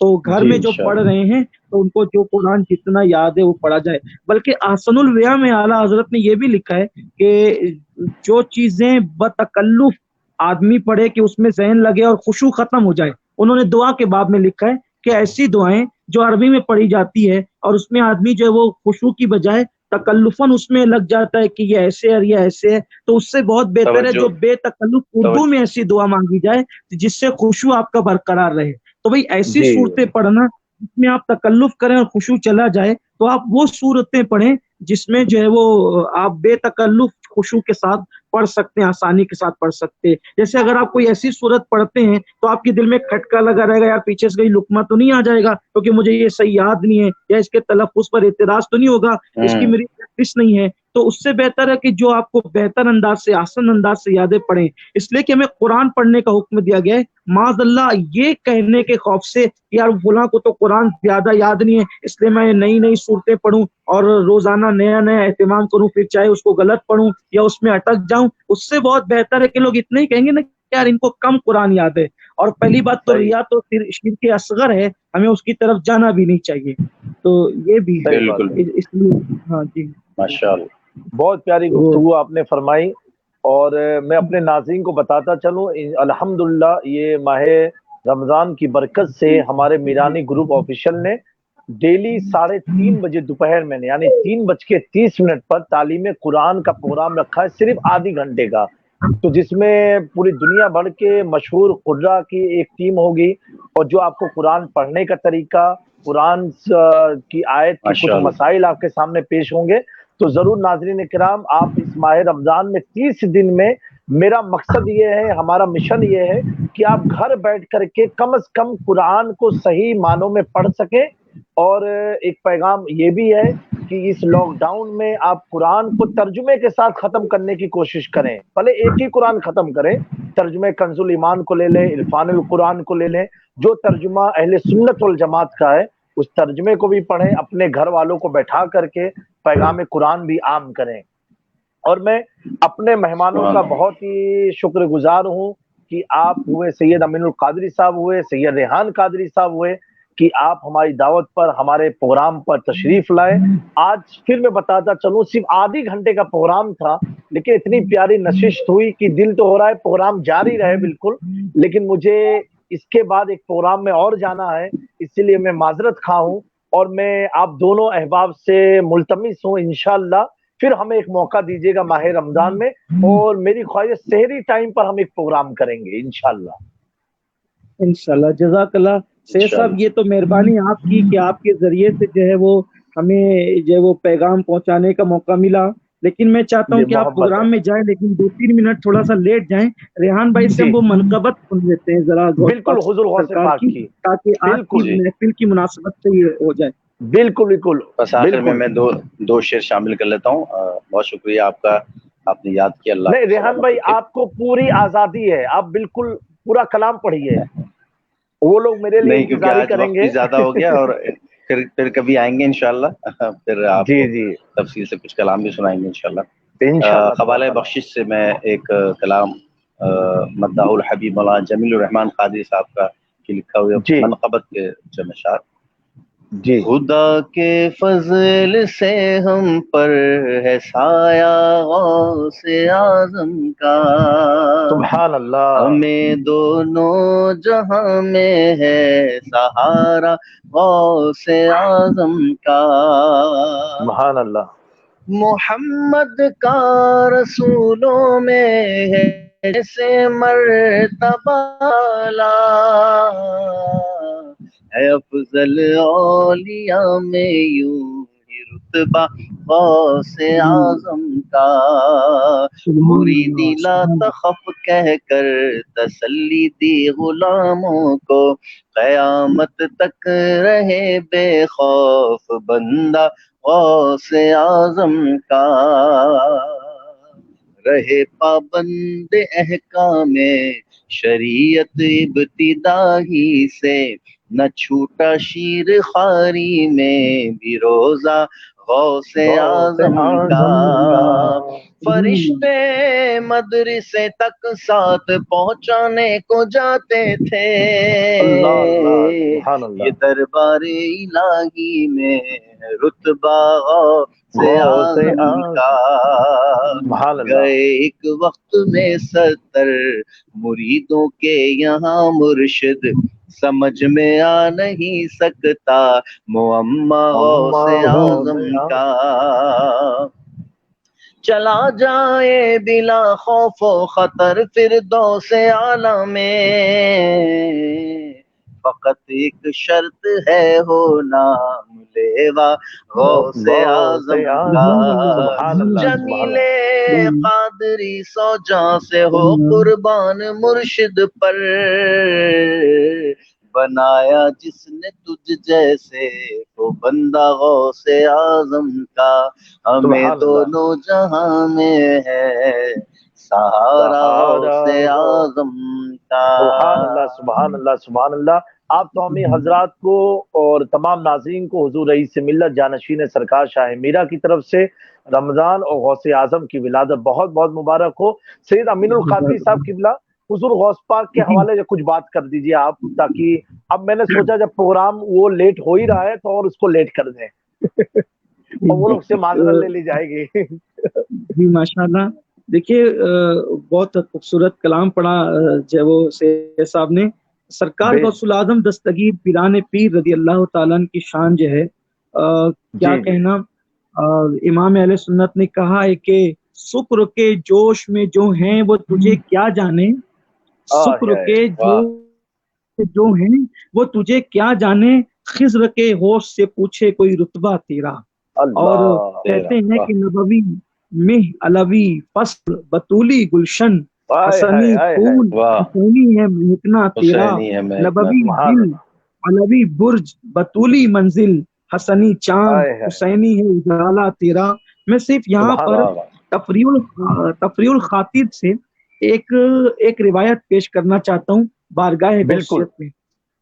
تو گھر جی میں جو پڑھ رہے ہیں تو ان کو جو قرآن جتنا یاد ہے وہ پڑھا جائے. بلکہ احسن البیاں میں اعلیٰ حضرت نے یہ بھی لکھا ہے کہ جو چیزیں بتکلف آدمی پڑھے کہ اس میں ذہن لگے اور خشوع ختم ہو جائے، انہوں نے دعا کے باب میں لکھا ہے کہ ایسی دعائیں جو عربی میں پڑھی جاتی ہے اور اس میں آدمی جو ہے وہ خشوع کی بجائے تکلفاً اس میں لگ جاتا ہے کہ یہ ایسے ہے اور یہ ایسے ہے، تو اس سے بہت بہتر ہے جو بے تکلف اردو میں ایسی دعا مانگی جائے جس سے خشوع آپ کا برقرار رہے. تو بھئی ایسی جی صورتیں پڑھنا جس میں آپ تکلف کریں اور خشوع چلا جائے، تو آپ وہ صورتیں پڑھیں جس میں جو ہے وہ آپ بے تکلف خشوع کے ساتھ پڑھ سکتے ہیں، آسانی کے ساتھ پڑھ سکتے ہیں. جیسے اگر آپ کوئی ایسی صورت پڑھتے ہیں تو آپ کے دل میں کھٹکا لگا رہے گا، یار پیچھے سے کہیں لقمہ تو نہیں آ جائے گا کیونکہ مجھے یہ صحیح یاد نہیں ہے، یا اس کے تلفظ پر اعتراض تو نہیں ہوگا، اس کی میری پریکٹس نہیں ہے. تو اس سے بہتر ہے کہ جو آپ کو بہتر انداز سے، آسان انداز سے یادیں پڑھیں. اس لیے کہ ہمیں قرآن پڑھنے کا حکم دیا گیا ہے، معاذ اللہ یہ کہنے کے خوف سے یار فلاں کو تو قرآن زیادہ یاد نہیں ہے اس لیے میں نئی نئی صورتیں پڑھوں اور روزانہ نیا نیا اہتمام کروں، پھر چاہے اس کو غلط پڑھوں یا اس میں اٹک جاؤں. اس سے بہت بہتر ہے کہ لوگ اتنے ہی کہیں گے نا کہ یار ان کو کم قرآن یاد ہے. اور پہلی بات تو صحیح ریا تو پھر شرک اصغر ہے، ہمیں اس کی طرف جانا بھی نہیں چاہیے. تو یہ بھی ہے صحیح بات ہے. اس لیے. ہاں جی، ماشاء اللہ. بہت پیاری تو گفتگو آپ نے فرمائی. اور میں اپنے ناظرین کو بتاتا چلوں، الحمدللہ یہ ماہ رمضان کی برکت سے ہمارے میرانی گروپ آفیشل نے ڈیلی 3:30 بجے دوپہر میں یعنی 3:30 پر تعلیم قرآن کا پروگرام رکھا ہے، صرف آدھی گھنٹے کا. تو جس میں پوری دنیا بھر کے مشہور قراء کی ایک ٹیم ہوگی، اور جو آپ کو قرآن پڑھنے کا طریقہ، قرآن کی آیت کے ماشاء کچھ اللہ. مسائل آپ کے سامنے پیش ہوں گے. تو ضرور ناظرین کرام، آپ اس ماہ رمضان میں 30 دن میں، میرا مقصد یہ ہے، ہمارا مشن یہ ہے کہ آپ گھر بیٹھ کر کے کم از کم قرآن کو صحیح معنوں میں پڑھ سکیں. اور ایک پیغام یہ بھی ہے کہ اس لاک ڈاؤن میں آپ قرآن کو ترجمے کے ساتھ ختم کرنے کی کوشش کریں. پہلے ایک ہی قرآن ختم کریں، ترجمے کنز الایمان کو لے لیں، عرفان القرآن کو لے لیں، جو ترجمہ اہل سنت والجماعت کا ہے اس ترجمے کو بھی پڑھیں، اپنے گھر والوں کو بیٹھا کر کے پیغام قرآن بھی عام کریں. اور میں اپنے مہمانوں کا بہت ہی شکر گزار ہوں کہ آپ ہوئے سید امین القادری صاحب، ہوئے سید ریحان قادری صاحب، ہوئے کہ آپ ہماری دعوت پر، ہمارے پروگرام پر تشریف لائے. آج پھر میں بتاتا چلوں، صرف آدھی گھنٹے کا پروگرام تھا لیکن اتنی پیاری نشست ہوئی کہ دل تو ہو رہا ہے پروگرام جاری رہے بالکل، لیکن مجھے اس کے بعد ایک پروگرام میں اور جانا ہے، اسی لیے میں معذرت خواہ ہوں. اور میں آپ دونوں احباب سے ملتمس ہوں، انشاءاللہ پھر ہمیں ایک موقع دیجیے گا ماہ رمضان میں، اور میری خواہش سحری ٹائم پر ہم ایک پروگرام کریں گے انشاءاللہ. انشاءاللہ. جزاک اللہ سید صاحب، یہ تو مہربانی آپ کی کہ آپ کے ذریعے سے جو ہے وہ ہمیں جو ہے وہ پیغام پہنچانے کا موقع ملا. لیکن میں چاہتا ہوں یہ کہ آپ محبت ہے. پروگرام میں جائیں لیکن 2-3 منٹ تھوڑا سا لیٹ جائیں. ریحان بھائی سے جی ہم وہ منقبت سن لیتے ہیں ذرا غوث بالکل، پاک حضور غوث سرکار پاک کی، کی. تاکہ آج کی بالکل محفل کی مناسبت سے یہ ہو جائے. بالکل بالکل بس آخر میں بالکل. دو شعر شامل کر لیتا ہوں. بہت شکریہ آپ کا، آپ نے یاد کیا. اللہ نہیں کو ریحان سلامت بھائی، رکھے. آپ کو پوری آزادی ہے، آپ بالکل پورا کلام پڑھیے، وہ لوگ میرے لیے نہیں، کیونکہ انتظاری آج کریں وقت گے. بھی زیادہ ہو گیا، اور پھر کبھی آئیں گے انشاءاللہ. پھر آپ جی کو جی تفصیل سے کچھ کلام بھی سنائیں گے انشاءاللہ. انشاءاللہ حوالہ تبارک اللہ. بخشش سے میں ایک کلام مداح الحبیب مولانا جمیل الرحمان قادری صاحب کا کی لکھا ہوئے جی منقبت کے چند اشعار. جی خدا کے فضل سے ہم پر ہے سایہ غوث اعظم کا، سبحان اللہ. ہمیں دونوں جہاں میں ہے سہارا غوث اعظم کا. سبحان اللہ. محمد کا رسولوں میں ہے جیسے مرتبہ اعلیٰ، ہے افضل اولیاء میں یوں ہی رتبہ غوث اعظم کا. مریدی لا تخف کہہ کر تسلی دی غلاموں کو، قیامت تک رہے بے خوف بندہ غوث اعظم کا. رہے پابند احکام شریعت ابتدا ہی سے، نہ چھوٹا شیر خواری میں بھی روزہ غوث اعظم کا. فرشتے مدرسے تک ساتھ پہنچانے کو جاتے تھے، اللہ اللہ سبحان اللہ یہ دربار الہی میں رتبہ سے غوث اعظم اعظم کا، سبحان اللہ گئے ایک وقت میں 70 مریدوں کے یہاں مرشد، سمجھ میں آ نہیں سکتا معمہ غوث اعظم کا، چلا جائے بلا خوف و خطر فردوس اعلی میں، فقط ایک شرط ہے ہو نام لیوا غوث اعظم کا، سبحان اللہ سبحان جمیل اللہ قادری سو جاں سے ہو قربان مرشد پر، بنایا جس نے تجھ جیسے وہ بندہ غوث اعظم کا، ہمیں سبحان اللہ دونوں جہاں میں ہے سہارا غوث اعظم کا۔ سبحان اللہ سبحان اللہ سبحان اللہ۔ آپ تمامی حضرات کو اور تمام ناظرین کو حضور رئیس ملت جانشین سرکار شاہ میرا کی طرف سے رمضان اور غوث اعظم کی ولادت بہت بہت مبارک ہو۔ سید امین القادری صاحب قبلہ حضور غوث پاک کے حوالے سے کچھ بات کر دیجئے آپ، تاکہ اب میں نے سوچا جب پروگرام وہ لیٹ ہو ہی رہا ہے تو اور اس کو لیٹ کر دیں اور وہ لوگ سے معذرت لے لی جائے گی۔ جی ماشاءاللہ، دیکھیے بہت خوبصورت کلام پڑھا جو وہ سید صاحب نے۔ سرکار غوث العظم دستگیر پیران پیر رضی اللہ تعالیٰ عنہ کی شان جو ہے کیا کہنا، امام اہل سنت نے کہا ہے کہ شکر کے جوش میں جو ہیں وہ تجھے کیا جانے، شکر کے جو ہیں وہ تجھے کیا جانے، خضر کے ہوش سے پوچھے کوئی رتبہ تیرا۔ اور کہتے ہیں کہ نبوی مہ علوی فصل بطولی گلشن، حسنی پھول حسینی ہے مہکنا تیرا، نبوی دل علوی برج بطولی منزل، حسنی چاند حسینی ہے اجالا تیرا۔ میں صرف یہاں پر تفریح الخاطر سے ایک روایت پیش کرنا چاہتا ہوں بارگاہ غوثیت میں،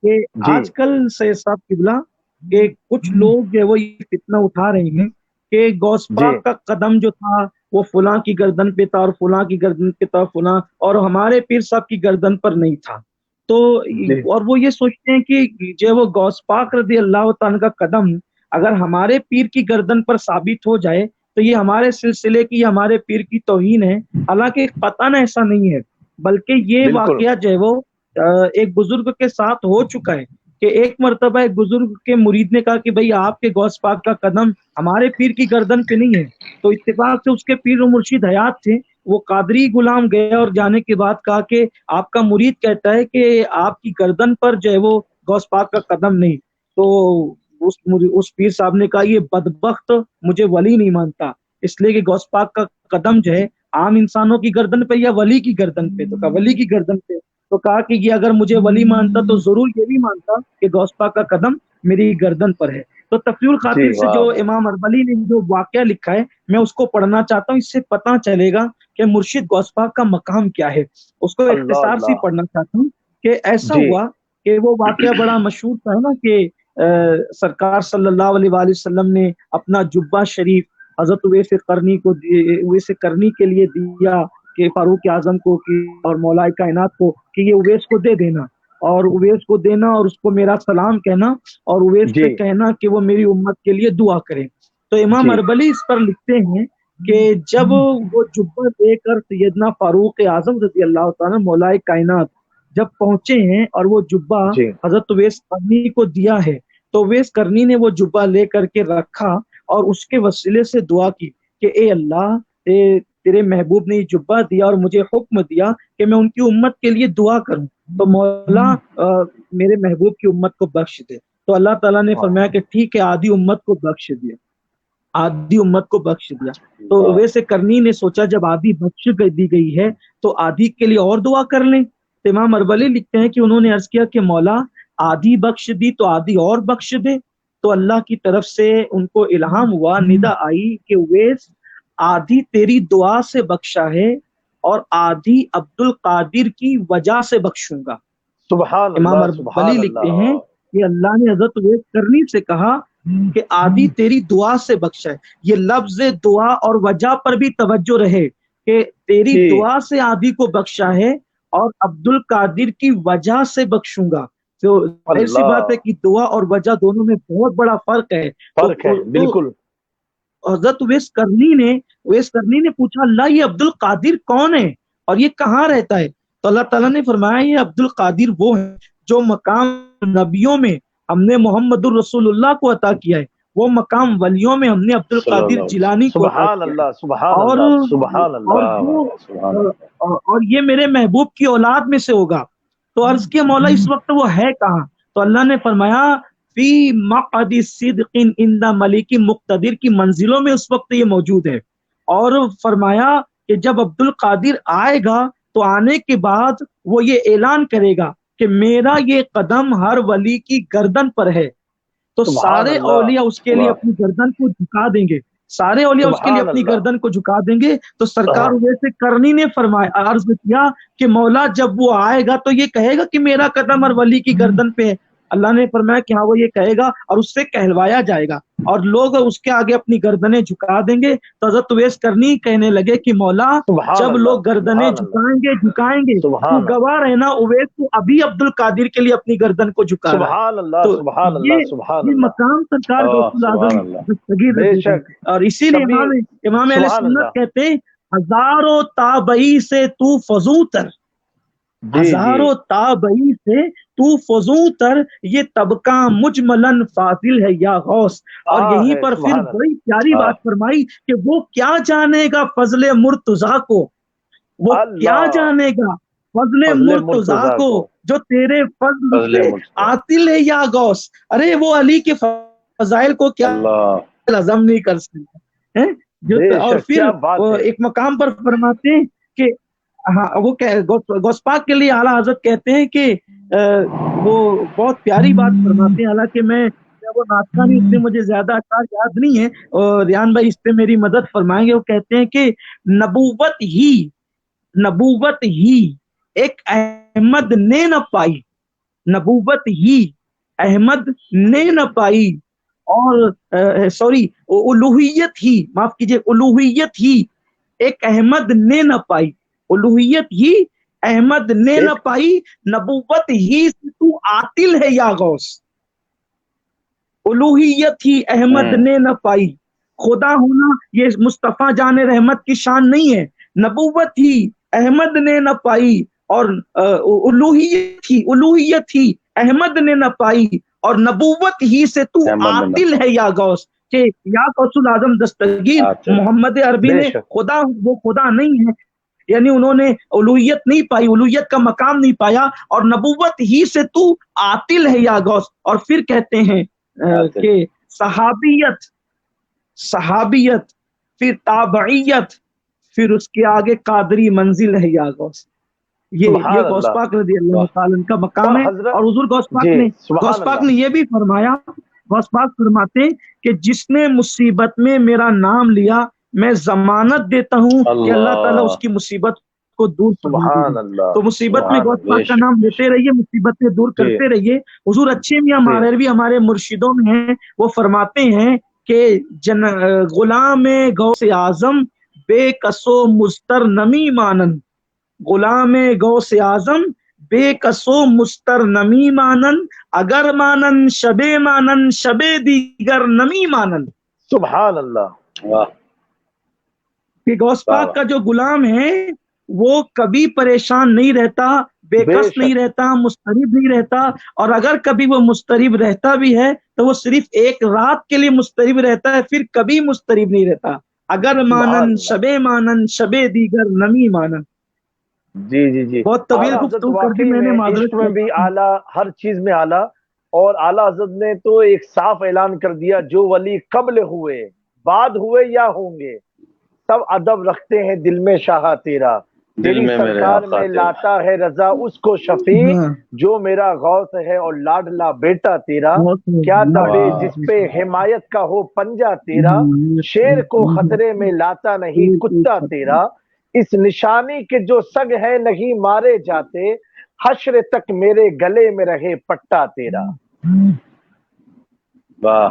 کہ آج کل سید صاحب قبلہ کہ کچھ لوگ جو وہ یہ فتنہ اٹھا رہے ہیں کہ غوث پاک کا قدم جو تھا وہ فلاں کی گردن پہ تھا اور فلاں کی گردن پہ تھا فلاں، اور ہمارے پیر صاحب کی گردن پر نہیں تھا، تو اور وہ یہ سوچتے ہیں کہ جو وہ غوث پاک رضی اللہ تعالیٰ کا قدم اگر ہمارے پیر کی گردن پر ثابت ہو جائے تو یہ ہمارے سلسلے کی ہمارے پیر کی توہین ہے، حالانکہ قطعاً ایسا نہیں ہے، بلکہ یہ واقعہ جو ہے وہ ایک بزرگ کے ساتھ ہو چکا ہے کہ ایک مرتبہ ایک بزرگ کے مرید نے کہا کہ بھئی آپ کے غوث پاک کا قدم ہمارے پیر کی گردن پہ نہیں ہے، تو اتفاق سے اس کے پیر و مرشد حیات تھے، وہ قادری غلام گئے اور جانے کے بعد کہا کہ آپ کا مرید کہتا ہے کہ آپ کی گردن پر جو ہے وہ غوث پاک کا قدم نہیں، تو اس پیر صاحب نے کہا یہ بدبخت مجھے ولی نہیں مانتا، اس لیے کہ غوث پاک کا قدم جو ہے عام انسانوں کی گردن پہ یا ولی کی گردن پہ، تو کہا ولی کی گردن پہ، تو کہا کہ یہ اگر مجھے ولی مانتا تو ضرور یہ بھی مانتا کہ غوث پاک کا قدم میری گردن پر ہے۔ تو تفریح الخاطر سے جو امام اربلی نے جو واقعہ لکھا ہے میں اس کو پڑھنا چاہتا ہوں، اس سے پتہ چلے گا کہ مرشد غوث پاک کا مقام کیا ہے۔ اس کو اختصار سے پڑھنا چاہتا ہوں کہ ایسا ہوا کہ وہ واقعہ بڑا مشہور تھا نا کہ سرکار صلی اللہ علیہ وآلہ وسلم نے اپنا جبہ شریف حضرت اویس قرنی کے لیے دیا کہ فاروق اعظم کو اور مولا کائنات کو کہ یہ اویس کو دے دینا، اور اویس کو دینا اور اس کو میرا سلام کہنا، اور اویس سے کہنا کہ وہ میری امت کے لیے دعا کرے۔ تو امام اربلی اس پر لکھتے ہیں کہ جب وہ جبہ دے کر سیدنا فاروق اعظم رضی اللہ تعالیٰ مولا کائنات جب پہنچے ہیں اور وہ جبہ حضرت اویس قرنی کو دیا ہے، تو اویس قرنی نے وہ جبہ لے کر کے رکھا اور اس کے وسیلے سے دعا کی کہ اے اللہ تیرے محبوب نے یہ جبہ دیا اور مجھے حکم دیا کہ میں ان کی امت کے لیے دعا کروں، تو مولا میرے محبوب کی امت کو بخش دے۔ تو اللہ تعالیٰ نے فرمایا کہ ٹھیک ہے، آدھی امت کو بخش دیا، آدھی امت کو بخش دیا۔ تو ویسے کرنی نے سوچا جب آدھی بخش دی گئی ہے تو آدھی کے لیے اور دعا کر لیں۔ تو امام اربلی لکھتے ہیں کہ انہوں نے عرض کیا کہ مولا آدھی بخش دی تو آدھی اور بخش دے۔ تو اللہ کی طرف سے ان کو الہام ہوا، ندا آئی کہ ویس آدھی تیری دعا سے بخشا ہے اور آدھی عبد القادر کی وجہ سے بخشوں گا۔ سبحان امام اللہ اربلی لکھتے ہیں کہ اللہ نے حضرت اویس قرنی سے کہا کہ آدھی تیری دعا سے بخشا ہے. یہ لفظ دعا اور وجہ پر بھی توجہ رہے کہ تیری دعا سے آدھی کو بخشا ہے اور عبد القادر کی وجہ سے بخشوں گا. تو ایسی بات ہے کہ دعا اور وجہ دونوں میں بہت بڑا فرق ہے. بالکل. حضرت اویس کرنی نے پوچھا اللہ یہ عبد القادر کون ہے اور یہ کہاں رہتا ہے؟ تو اللہ تعالیٰ نے فرمایا یہ عبد القادر وہ ہے جو مقام نبیوں میں ہم نے محمد الرسول اللہ کو عطا کیا ہے، وہ مقام ولیوں میں ہم نے عبد القادر جیلانی کو عطا کیا ہے، اور یہ میرے محبوب کی اولاد میں سے ہوگا. تو عرض کیا مولا اس وقت وہ ہے کہاں؟ تو اللہ نے فرمایا فی مقعد صدق عند ملک مقتدر کی منزلوں میں اس وقت یہ موجود ہے. اور فرمایا کہ جب عبد القادر آئے گا تو آنے کے بعد وہ یہ اعلان کرے گا کہ میرا یہ قدم ہر ولی کی گردن پر ہے. تو سارے اولیاء اس کے لیے اپنی گردن کو جھکا دیں گے، سارے اولیاء اس کے لیے اپنی گردن کو جھکا دیں گے. تو سرکار اویس کرنی نے فرمایا عرض کیا کہ مولا جب وہ آئے گا تو یہ کہے گا کہ میرا قدم ہر ولی کی گردن پہ ہے. اللہ نے فرمایا کہ ہاں وہ یہ کہے گا اور اس سے کہلوایا جائے گا اور لوگ اس کے آگے اپنی گردنیں جھکا دیں گے. تو حضرت اویس کرنی کہنے لگے کہ مولا جب لوگ گردنیں جھکائیں گے تو گواہ رہنا اویس تو ابھی عبد القادر کے لیے اپنی گردن کو جھکا رہا ہے. تو یہ مقام سرکار غوث الاعظم دستگیر، اور اسی لیے امام اہل سنت کہتے ہیں ہزاروں تابعی سے تو فضو تر، ہزاروں تابعی سے تو فضو تر، یہ طبقہ مجملن فاضل ہے یا غوث. اور یہیں پر پھر بڑی پیاری بات فرمائی کہ وہ کیا جانے گا فضل مرتضیٰ کو، وہ کیا جانے گا فضل مرتضیٰ کو جو تیرے فضل سے عاطل ہے یا غوث. ارے وہ علی کے فضائل کو کیا ہضم نہیں کر سکتے. اور پھر ایک مقام پر فرماتے ہیں کہ ہاں وہ غوث پاک کے لیے اعلیٰ حضرت کہتے ہیں کہ وہ بہت پیاری بات فرماتے ہیں، حالانکہ میں وہ ناطقہ نہیں، اس لیے مجھے زیادہ اشعار یاد نہیں ہے اور ریان بھائی اس پہ میری مدد فرمائیں گے. وہ کہتے ہیں کہ نبوت ہی ایک احمد نے نہ پائی، نبوت ہی احمد نے نہ پائی، اور الوہیت ہی، معاف کیجئے، الوہیت ہی ایک احمد نے نہ پائی، الوہیت ہی احمد نے نہ پائی، نبوت ہی سے تو عاطل ہے یا غوث. الوہیت ہی احمد نے نہ پائی، خدا ہونا یہ مصطفیٰ جان رحمت کی شان نہیں ہے. نبوت ہی احمد نے نہ پائی اور الوہیت ہی احمد نے نہ پائی اور نبوت ہی سے تو عاطل ہے یا غوث. کہ یا غوث الاعظم دستگیر محمد عربی نے خدا، وہ خدا نہیں ہے، یعنی انہوں نے الوہیت نہیں پائی، الوہیت کا مقام نہیں پایا، اور نبوت ہی سے تو عاطل ہے یا غوث. اور پھر کہتے ہیں کہ صحابیت پھر تابعیت پھر اس کے آگے قادری منزل ہے یا غوث. یہ غوث پاک رضی اللہ تعالیٰ کا مقام ہے. اور حضور غوث پاک نے یہ بھی فرمایا، غوث پاک فرماتے ہیں کہ جس نے مصیبت میں میرا نام لیا میں ضمانت دیتا ہوں کہ اللہ تعالیٰ اس کی مصیبت کو دور فرمائے. تو مصیبت میں غوث پاک کا نام لیتے رہیے، مصیبت میں دور کرتے رہیے. حضور اچھے میاں ماہروی ہمارے مرشدوں میں ہیں، وہ فرماتے ہیں کہ غلام غوث اعظم بے کسو مستر نمی مانن، غلام غوث اعظم بے کسو مستر نمی مانن، اگر مانن شب دیگر نمی مانن. سبحان اللہ. کہ غوث پاک کا جو غلام ہے وہ کبھی پریشان نہیں رہتا، بے کس نہیں رہتا، مضطرب نہیں رہتا. اور اگر کبھی وہ مضطرب رہتا بھی ہے تو وہ صرف ایک رات کے لیے مضطرب رہتا ہے، پھر کبھی مضطرب نہیں رہتا. اگر مانن شب دیگر نمی مانن. جی بہت طویل گفتگو کر دی میں نے، عشق میں بھی اعلیٰ، ہر چیز میں اعلیٰ. اور اعلیٰ حضرت نے تو ایک صاف اعلان کر دیا جو ولی قبل ہوئے بعد ہوئے یا ہوں گے سب ادب رکھتے ہیں دل میں شاہ تیرا، تیری سرکار میں لاتا ہے رضا اس کو شفیع جو میرا غوث ہے اور لاڈلا بیٹا تیرا. کیا دبے جس پہ حمایت کا ہو پنجا تیرا، شیر کو خطرے میں لاتا نہیں کتا تیرا، اس نشانی کے جو سگ ہے نہیں مارے جاتے، حشر تک میرے گلے میں رہے پٹا تیرا. واہ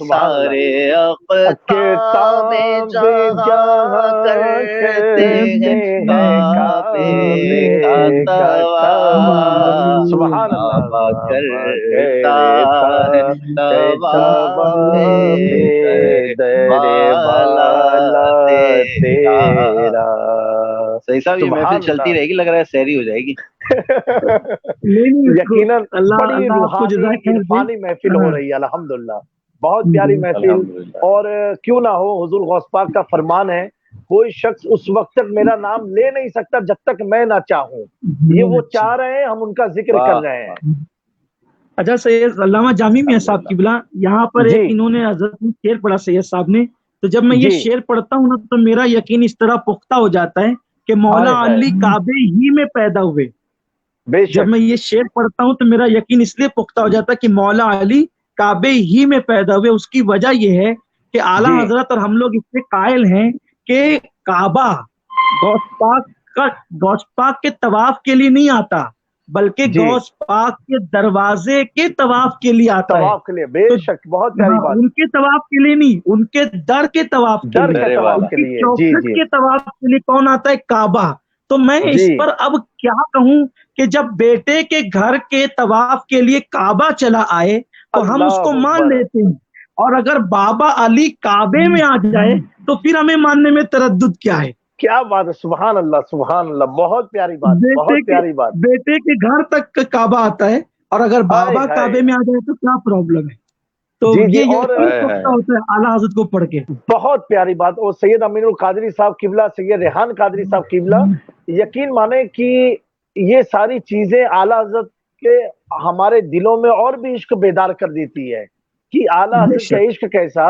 سارے اقطاب جہاں کرتے ہیں کعبے کا طواف، کعبہ کرتا ہے طواف در والا تیرا۔ صحیح صاحب یہ محفل چلتی رہے گی، لگ رہا ہے سحری ہو جائے گی۔ یقیناً بڑی اللہ آپ کو روحانی جزائے خیر دے۔ عرفانی محفل ہو رہی ہے الحمدللہ، بہت پیاری محفل۔ اور کیوں نہ ہو، حضور غوث پاک کا فرمان ہے کوئی شخص اس وقت تک میرا نام لے نہیں سکتا جب تک میں نہ چاہوں۔ یہ وہ چاہ رہے ہیں، ہم ان کا ذکر کر رہے ہیں۔ اچھا سید علامہ جامی میاں صاحب قبلہ یہاں پر ایک انہوں نے حضرت شعر پڑھا سید صاحب نے، تو جب میں یہ شعر پڑھتا ہوں نا تو میرا یقین اس طرح پختہ ہو جاتا ہے کہ مولا علی کعبے ہی میں پیدا ہوئے۔ جب میں یہ شعر پڑھتا ہوں تو میرا یقین اس لیے پختہ ہو جاتا ہے کہ مولا علی کعبے ہی میں پیدا ہوئے۔ اس کی وجہ یہ ہے کہ اعلیٰ حضرت اور ہم لوگ اس سے قائل ہیں کہ کعبہ غوث پاک کے طواف کے لیے نہیں آتا، بلکہ غوث پاک کے دروازے کے طواف کے لیے آتا ہے۔ طواف کے لیے، بے شک، بہت پیاری بات۔ ان کے طواف کے لیے نہیں، ان کے در کے طواف کے لیے، چوکھٹ کے طواف کے لیے کون آتا ہے؟ کعبہ۔ تو میں اس پر اب کیا کہوں کہ جب بیٹے کے گھر کے طواف کے لیے کعبہ چلا آئے تو ہم اس کو مان لیتے ہیں، اور اگر بابا علی کعبے میں آ جائے تو پھر ہمیں ماننے میں تردد کیا ہے؟ کیا بات ہے، سبحان اللہ سبحان اللہ، بہت پیاری بات، بہت پیاری بات۔ بیٹے کے گھر تک کعبہ آتا ہے اور اگر بابا کعبے میں آ جائے تو کیا پرابلم ہے؟ تو یہ ہوتا ہے اعلیٰ حضرت کو پڑھ کے۔ بہت پیاری بات۔ اور سید امین القادری صاحب قبلہ، سید ریحان قادری صاحب قبلہ، یقین مانے کہ یہ ساری چیزیں اعلیٰ حضرت کے ہمارے دلوں میں اور بھی عشق بیدار کر دیتی ہے کہ اعلیٰ حضرت کا عشق کیسا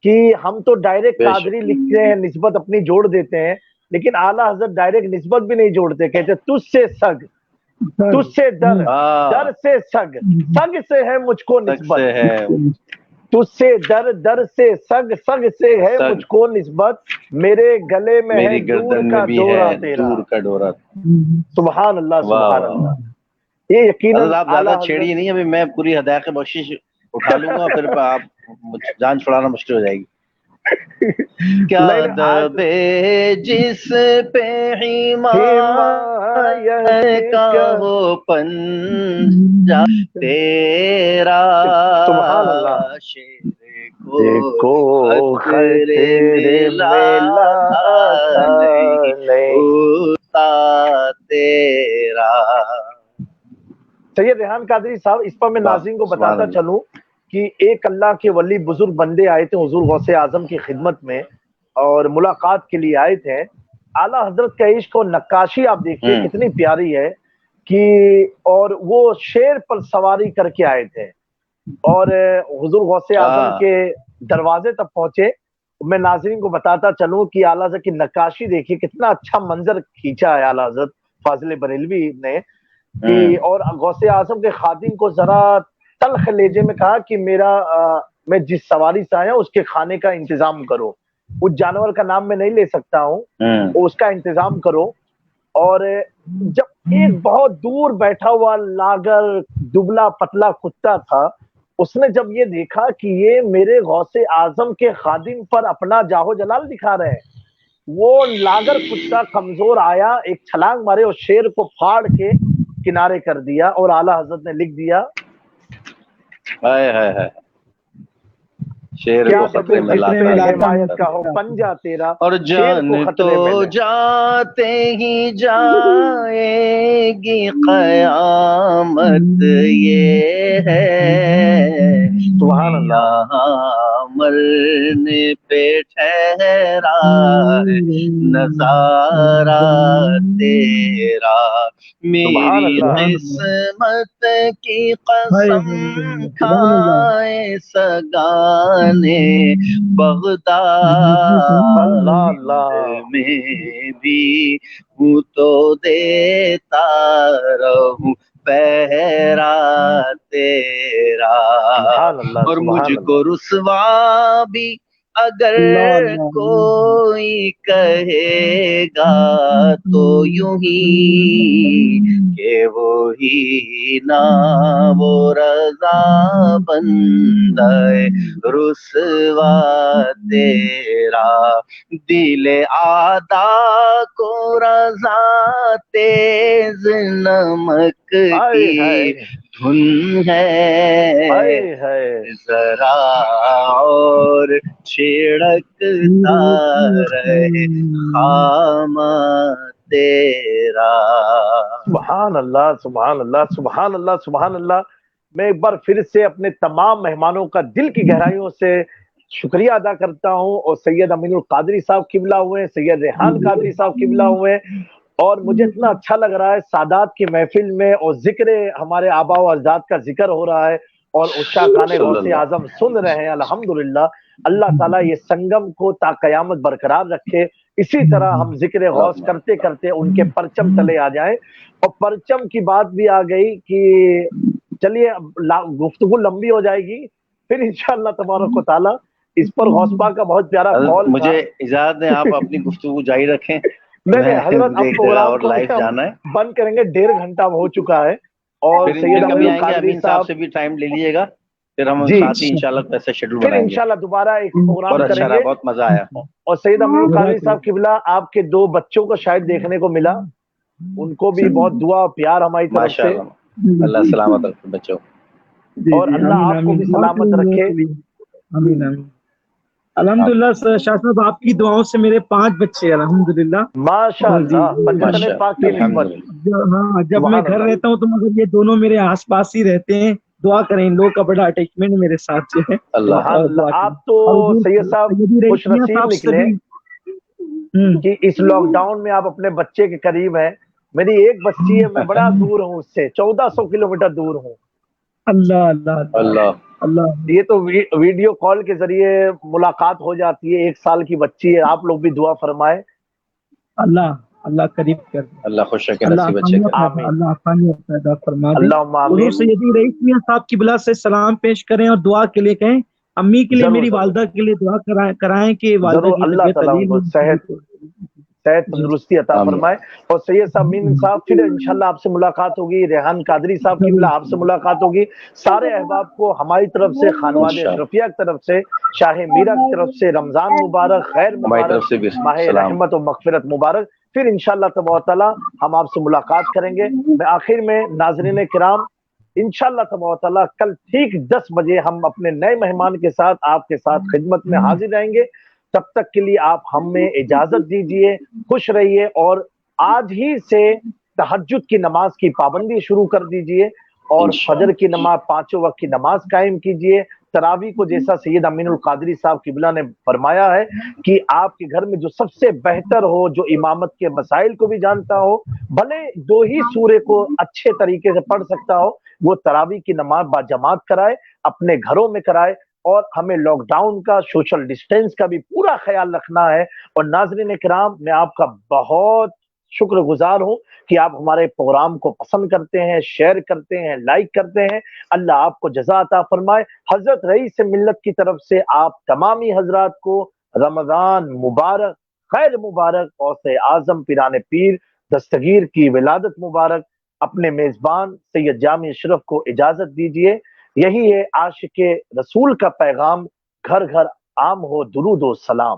کہ ہم تو ڈائریکٹ قادری لکھتے ہیں، نسبت اپنی جوڑ دیتے ہیں، لیکن اعلیٰ حضرت ڈائریکٹ نسبت بھی نہیں جوڑتے، کہتے تجھ سے سگ، تجھ سے در، در سے سگ، سگ سے ہے مجھ کو نسبت، تجھ سے در، در سے سگ، سگ سے ہے مجھ کو نسبت، میرے گلے میں ہے دور کا ڈورا تیرا۔ سبحان اللہ سبحان اللہ۔ یہ یقیناً آپ زیادہ چھیڑیے نہیں، ابھی میں پوری ہدایت بخشش اٹھا لوں گا، پھر آپ جان چھڑانا مشکل ہو جائے گی۔ کیا دبے جس پہ حمایت کا ہو پنجہ تیرا، سبحان اللہ، شیر کو خطرے ملا نہیں ہوتا تیرا۔ سید ریحان قادری صاحب، اس پر میں ناظرین کو بتاتا چلوں کہ ایک اللہ کے ولی بزرگ بندے آئے تھے حضور غوث اعظم کی خدمت میں اور ملاقات کے لیے آئے تھے۔ اعلیٰ حضرت کا عشق اور نقاشی آپ دیکھیے کتنی پیاری ہے کہ، اور وہ شیر پر سواری کر کے آئے تھے اور حضور غوث اعظم کے دروازے تک پہنچے۔ میں ناظرین کو بتاتا چلوں کہ اعلیٰ حضرت کی نقاشی دیکھیے، کتنا اچھا منظر کھینچا ہے اعلیٰ حضرت فاضل بریلوی نے، اور غوث اعظم کے خادم کو ذرا تلخ لہجے میں کہا کہ میں جس سواری سے آیا اس کے کھانے کا انتظام کرو، اس جانور کا نام میں نہیں لے سکتا ہوں، اس کا انتظام کرو۔ اور جب ایک بہت دور بیٹھا ہوا لاگر دبلا پتلا کتا تھا، اس نے جب یہ دیکھا کہ یہ میرے غوث اعظم کے خادم پر اپنا جاہو جلال دکھا رہے ہیں، وہ لاگر کتا کمزور آیا، ایک چھلانگ مارے اور شیر کو پھاڑ کے کنارے کر دیا، اور اعلیٰ حضرت نے لکھ دیا شیر کو خطرے میں حمایت کا ہو پنجہ تیرا، اور جان تو جاتے ہی جائے گی قیامت یہ ہے، سبحان اللہ، مرنے پہ ٹھہرا ہے نظارہ تیرا، میری قسمت کی قسم کھائے سگانے بغداد میں بھی ہوں تو دیتا رہوں پہرا تیرا، اور مجھ کو رسوا بھی اگر کوئی کہے گا تو یوں ہی کہ وہی نہ وہ رضا بندہ رسوا تیرا، دل آدھا کو رضا تیز نمک کی دھن ہے، ذرا اور چھڑکتا رہے خامہ تیرا۔ سبحان اللہ، سبحان اللہ، سبحان اللہ، سبحان اللہ۔ میں ایک بار پھر سے اپنے تمام مہمانوں کا دل کی گہرائیوں سے شکریہ ادا کرتا ہوں، اور سید امین القادری صاحب قبلہ ہوئے ہیں، سید ریحان قادری صاحب قبلہ ہوئے ہیں، اور مجھے اتنا اچھا لگ رہا ہے سادات کی محفل میں، اور ذکر ہمارے آباء و اجداد کا ذکر ہو رہا ہے، اور عشاقان غوث اعظم سن رہے ہیں۔ الحمدللہ، اللہ تعالیٰ یہ سنگم کو تا قیامت برقرار رکھے، اسی طرح ہم ذکر غوث کرتے کرتے ان کے پرچم تلے آ جائیں۔ اور پرچم کی بات بھی آ گئی کہ چلیے گفتگو لمبی ہو جائے گی، پھر انشاءاللہ تبارک و تعالیٰ اس پر غوث پاک کا بہت پیارا قول، مجھے اجازت دیں، آپ اپنی گفتگو جاری رکھیں، نہیں حضرت اب پروگرام کو لائف جانا ہے، بند کریں گے، 1.5 گھنٹہ ہو چکا ہے، اور سید کبھی امین آئیں گے القادری امین صاحب سے بھی ٹائم لے لیجیے گا، پھر ہم ساتھ ہی انشاءاللہ ایسا شیڈول پھر بنائیں گے۔ انشاءاللہ دوبارہ ایک پروگرام بہت اچھا کریں رہا، گے۔ بہت مزہ آیا۔ اور سید امین القادری صاحب قبلہ، آپ کے 2 بچوں کو شاید دیکھنے کو ملا، ان کو بھی بہت دعا اور پیار ہماری طرف ماشاء سے، اللہ، اللہ سلامت رکھے بچوں، اور اللہ آپ کو بھی سلامت رکھے۔ آمین آمین۔ الحمدللہ شاہ صاحب، آپ کی دعاؤں سے میرے 5 بچے الحمدللہ۔ ماشاء اللہ، بچتنے پاک کی نسبت۔ ہاں، جب میں گھر رہتا ہوں تو مگر یہ دونوں میرے آس پاس ہی رہتے ہیں، دعا کریں، ان لوگوں کا بڑا اٹیچمنٹ میرے ساتھ جو ہے۔ سبحان اللہ، آپ تو سید صاحب خوش نصیب نکلے کہ اس لاک ڈاؤن میں آپ اپنے بچے کے قریب ہیں۔ میری ایک بچی ہے، میں بڑا دور ہوں اس سے، 1400 کلومیٹر دور ہوں۔ اللہ اللہ اللہ اللہ، یہ تو ویڈیو کال کے ذریعے ملاقات ہو جاتی ہے، 1 سال کی بچی ہے۔ آپ لوگ بھی دعا فرمائیں، اللہ اللہ قریب کر دے، اللہ خوش رکھے، اللہ نصیب اچھے کرے، آمین، اللہ آسانیاں پیدا فرما دے۔ اللہم حضور آمین۔ سیدی رئیس میاں صاحب کی بلا سے سلام پیش کریں اور دعا کے لیے کہیں، امی کے لیے، ضرور میری ضرور والدہ کے لیے دعا کرائیں کہ والدہ ضرور، کی اللہ طبیعت تعالیٰ ان علیل کو صحت جی تندرستی عطا آمین۔ فرمائے۔ اور سید صاحب امین صاحب، پھر انشاءاللہ آپ سے ملاقات ہوگی، ریحان قادری صاحب کی بلا آپ سے ملاقات ہوگی۔ سارے احباب کو ہماری طرف سے، خانواد اشرفیہ کی طرف سے، شاہ میرا کی طرف سے رمضان مبارک، خیر ہماری طرف مبارک، سے بھی ماہ سلام۔ رحمت و مغفرت مبارک۔ پھر انشاءاللہ تبارک تعالیٰ ہم آپ سے ملاقات کریں گے۔ میں آخر میں ناظرین کرام، انشاءاللہ تبارک تعالیٰ کل ٹھیک 10 بجے ہم اپنے نئے مہمان کے ساتھ آپ کے ساتھ خدمت میں حاضر رہیں گے۔ تب تک کے لیے آپ ہمیں اجازت دیجئے، خوش رہیے، اور آج ہی سے تہجد کی نماز کی پابندی شروع کر دیجئے، اور فجر کی نماز، 5 وقت کی نماز قائم کیجئے۔ تراویح کو جیسا سید امین القادری صاحب قبلہ نے فرمایا ہے کہ آپ کے گھر میں جو سب سے بہتر ہو، جو امامت کے مسائل کو بھی جانتا ہو، بھلے 2 ہی سورے کو اچھے طریقے سے پڑھ سکتا ہو، وہ تراویح کی نماز با جماعت کرائے، اپنے گھروں میں کرائے۔ اور ہمیں لاک ڈاؤن کا، سوشل ڈسٹینس کا بھی پورا خیال رکھنا ہے۔ اور ناظرین کرام، میں آپ کا بہت شکر گزار ہوں کہ آپ ہمارے پروگرام کو پسند کرتے ہیں، شیئر کرتے ہیں، لائک کرتے ہیں۔ اللہ آپ کو جزا عطا فرمائے۔ حضرت رئیس ملت کی طرف سے آپ تمامی حضرات کو رمضان مبارک، خیر مبارک، غوث اعظم پیران پیر دستگیر کی ولادت مبارک۔ اپنے میزبان سید جامع اشرف کو اجازت دیجیے۔ یہی ہے عاشق رسول کا پیغام، گھر گھر عام ہو درود و سلام۔